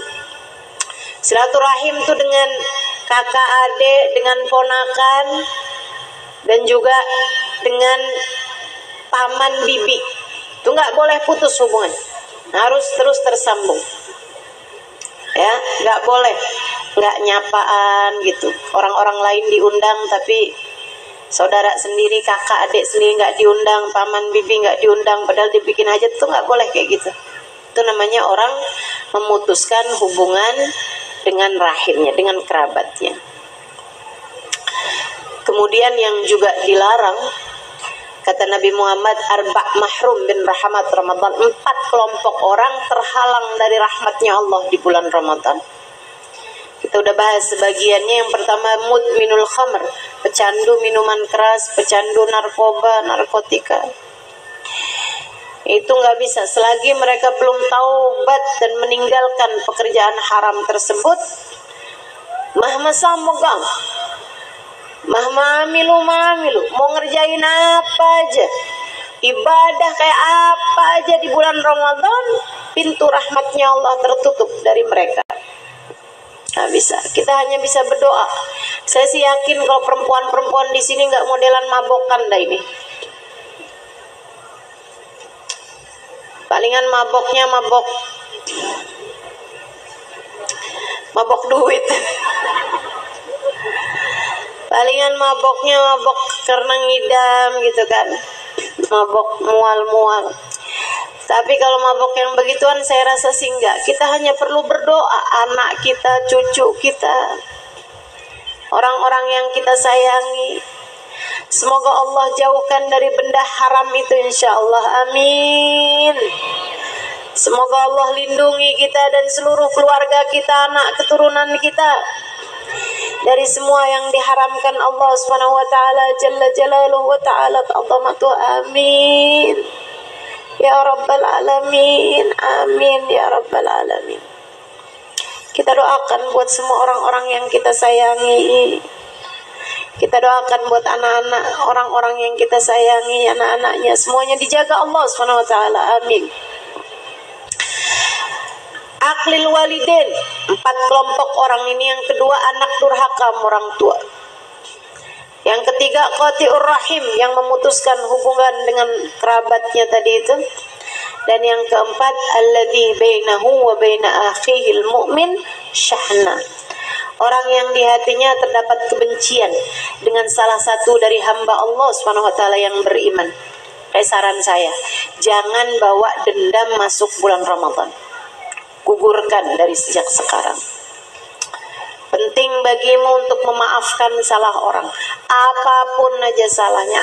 Silaturahim itu dengan kakak adik, dengan ponakan, dan juga dengan paman bibi. Itu nggak boleh putus hubungan, harus terus tersambung. Ya, nggak boleh nggak nyapaan gitu. Orang-orang lain diundang tapi saudara sendiri, kakak adik sendiri nggak diundang, paman bibi nggak diundang, padahal dibikin hajat. Tuh nggak boleh kayak gitu. Itu namanya orang memutuskan hubungan dengan rahimnya, dengan kerabatnya. Kemudian yang juga dilarang, kata Nabi Muhammad, arba' mahrum bin rahmat Ramadan, 4 kelompok orang terhalang dari rahmatnya Allah di bulan Ramadan. Kita udah bahas sebagiannya. Yang pertama, mudminul khamr, pecandu minuman keras, pecandu narkoba, narkotika. Itu nggak bisa selagi mereka belum taubat dan meninggalkan pekerjaan haram tersebut. Mahma samogang, mahma amilu, mau ngerjain apa aja, ibadah kayak apa aja di bulan Ramadan, pintu rahmatnya Allah tertutup dari mereka. Nggak bisa. Kita hanya bisa berdoa. Saya sih yakin kalau perempuan-perempuan di sini nggak modelan mabokan dah ini. Palingan maboknya mabok duit. Palingan maboknya mabok karena ngidam gitu kan, mabok mual-mual. Tapi kalau mabok yang begituan saya rasa sih enggak. Kita hanya perlu berdoa, anak kita, cucu kita, orang-orang yang kita sayangi, semoga Allah jauhkan dari benda haram itu, insya Allah, amin. Semoga Allah lindungi kita dan seluruh keluarga kita, anak keturunan kita, dari semua yang diharamkan Allah Subhanahu wa taala jalla jalaluhu wa ta'ala ta'zamatu, amin ya rabbal alamin, amin ya rabbal alamin. Kita doakan buat semua orang-orang yang kita sayangi. Kita doakan buat anak-anak orang-orang yang kita sayangi, anak-anaknya semuanya dijaga Allah Subhanahu wa taala, amin. Aklil walidin, 4 kelompok orang ini. Yang kedua, anak durhaka orang tua. Yang ketiga, qati'ur rahim, yang memutuskan hubungan dengan kerabatnya tadi itu. Dan yang keempat, alladzi bainahu wa baina akhihil mu'min syahna, orang yang di hatinya terdapat kebencian dengan salah satu dari hamba Allah Subhanahu wa taala yang beriman. Saran saya, jangan bawa dendam masuk bulan Ramadan. Gugurkan dari sejak sekarang. Penting bagimu untuk memaafkan salah orang, apapun aja salahnya,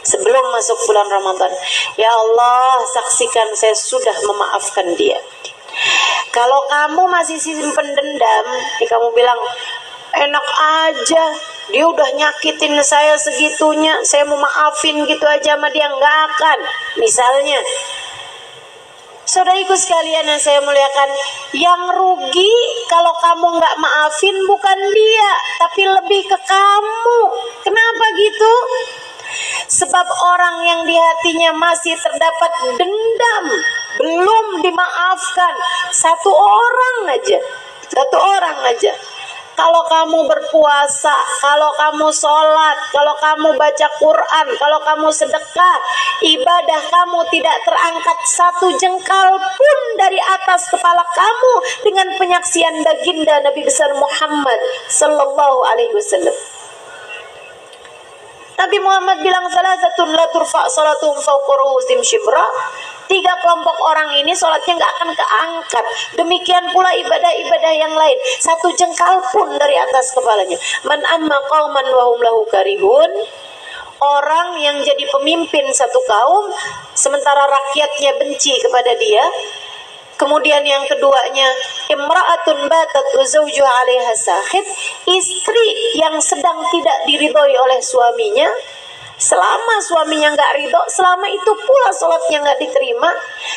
sebelum masuk bulan Ramadan. Ya Allah, saksikan saya sudah memaafkan dia. Kalau kamu masih simpen dendam, kamu bilang, enak aja, dia udah nyakitin saya segitunya, saya mau maafin gitu aja sama dia, nggak akan. Misalnya, saudariku sekalian yang saya muliakan, yang rugi kalau kamu nggak maafin bukan dia, tapi lebih ke kamu. Kenapa gitu? Sebab orang yang di hatinya masih terdapat dendam, belum dimaafkan, satu orang aja. Kalau kamu berpuasa, kalau kamu sholat, kalau kamu baca Quran, kalau kamu sedekah, ibadah kamu tidak terangkat 1 jengkal pun dari atas kepala kamu dengan penyaksian baginda Nabi besar Muhammad sallallahu alaihi wasallam. Nabi Muhammad bilang salasatun la turfa salatuhum fawqa ru'usim shibra. 3 kelompok orang ini sholatnya nggak akan keangkat. Demikian pula ibadah-ibadah yang lain, 1 jengkal pun dari atas kepalanya. Man amma qauman wa hum lahu karihun. Orang yang jadi pemimpin satu kaum sementara rakyatnya benci kepada dia. Kemudian yang keduanya, imra'atun batat wa zawjuha 'alaiha sakhit, istri yang sedang tidak diridhoi oleh suaminya. Selama suaminya nggak ridho, selama itu pula sholatnya nggak diterima,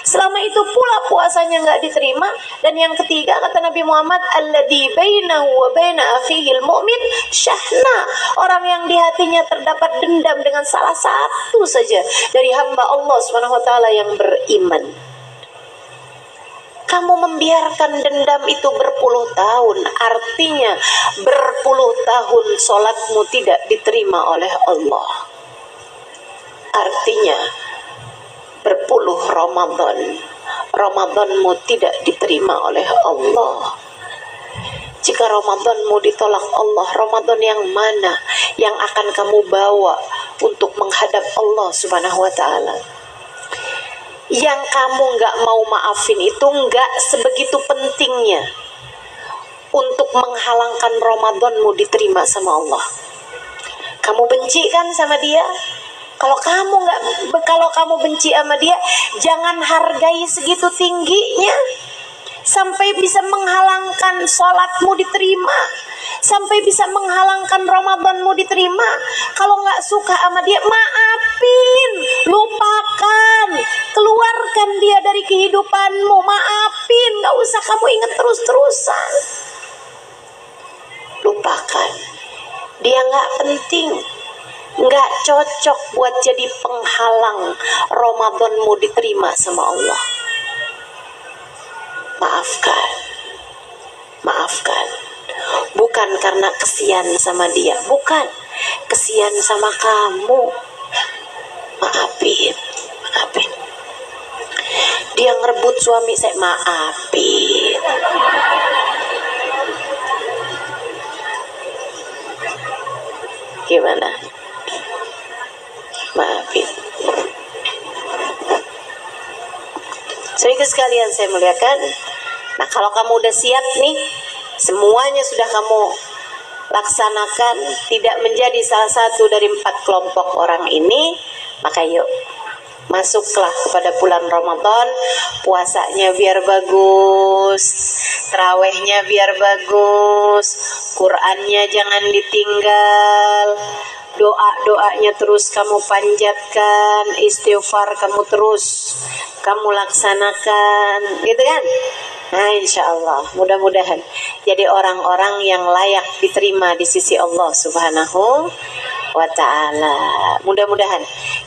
selama itu pula puasanya nggak diterima. Dan yang ketiga, kata Nabi Muhammad, alladzi bainahu wa baina akhihil mu'min syahna, orang yang di hatinya terdapat dendam dengan salah satu saja dari hamba Allah Subhanahu wa taala yang beriman. Kamu membiarkan dendam itu berpuluh tahun, artinya berpuluh tahun sholatmu tidak diterima oleh Allah. Artinya berpuluh Ramadanmu tidak diterima oleh Allah. Jika Ramadanmu ditolak Allah, Ramadan yang mana yang akan kamu bawa untuk menghadap Allah Subhanahu wa ta'ala? Yang kamu nggak mau maafin itu nggak sebegitu pentingnya untuk menghalangkan Ramadanmu diterima sama Allah. Kamu benci kan sama dia? Kalau kamu benci sama dia, jangan hargai segitu tingginya sampai bisa menghalangkan sholatmu diterima, sampai bisa menghalangkan Ramadanmu diterima. Kalau nggak suka sama dia, maafin, lupakan, keluarkan dia dari kehidupanmu, maafin, nggak usah kamu ingat terus-terusan. Lupakan, dia nggak penting, nggak cocok buat jadi penghalang Ramadanmu diterima sama Allah. Maafkan. Bukan karena kesian sama dia, bukan, kesian sama kamu. Maafin. Dia ngerebut suami saya, maafin. Gimana? Maafin. Saudara sekalian saya muliakan. Nah, kalau kamu udah siap nih, semuanya sudah kamu laksanakan, tidak menjadi salah satu dari 4 kelompok orang ini, maka yuk masuklah kepada bulan Ramadan. Puasanya biar bagus, tarawehnya biar bagus, Qurannya jangan ditinggal, doa-doanya terus kamu panjatkan, istighfar kamu terus kamu laksanakan, gitu kan? Nah, insya Allah mudah-mudahan jadi orang-orang yang layak diterima di sisi Allah Subhanahu wa ta'ala. Mudah-mudahan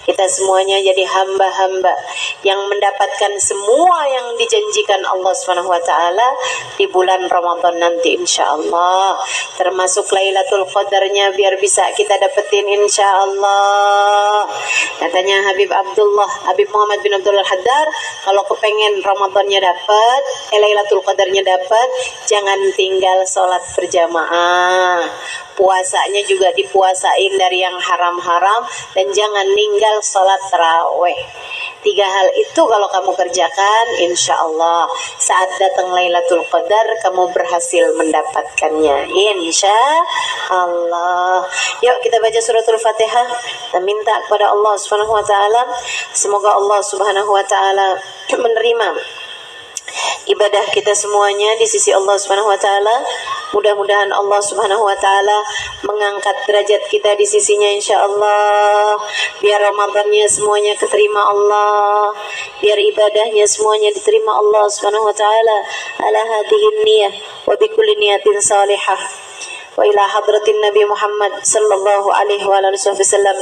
kita semuanya jadi hamba-hamba yang mendapatkan semua yang dijanjikan Allah Subhanahu wa ta'ala di bulan Ramadan nanti insya Allah, termasuk Lailatul Qadarnya biar bisa kita dapetin insya Allah. Katanya Habib Muhammad bin Abdullah Haddar, kalau kepengen Ramadannya dapat, Lailatul Qadarnya dapat, jangan tinggal sholat berjamaah, puasanya juga dipuasain dari yang haram-haram, dan jangan ninggal sholat taraweh. 3 hal itu kalau kamu kerjakan, insya Allah saat datang Lailatul Qadar kamu berhasil mendapatkannya, insya Allah. Yuk kita baca suratul Fatihah, kita minta kepada Allah Subhanahu wa ta'ala, semoga Allah Subhanahu wa ta'ala menerima ibadah kita semuanya di sisi Allah Subhanahu wa ta'ala. Mudah-mudahan Allah Subhanahu wa ta'ala mengangkat derajat kita di sisinya insya Allah. Biar Ramadannya semuanya keterima Allah, biar ibadahnya semuanya diterima Allah Subhanahu wa ta'ala. Ala hadhihi niyah wa bikulli niyatin salihah wa ila hadratin Nabi Muhammad sallallahu alaihi wa sallam.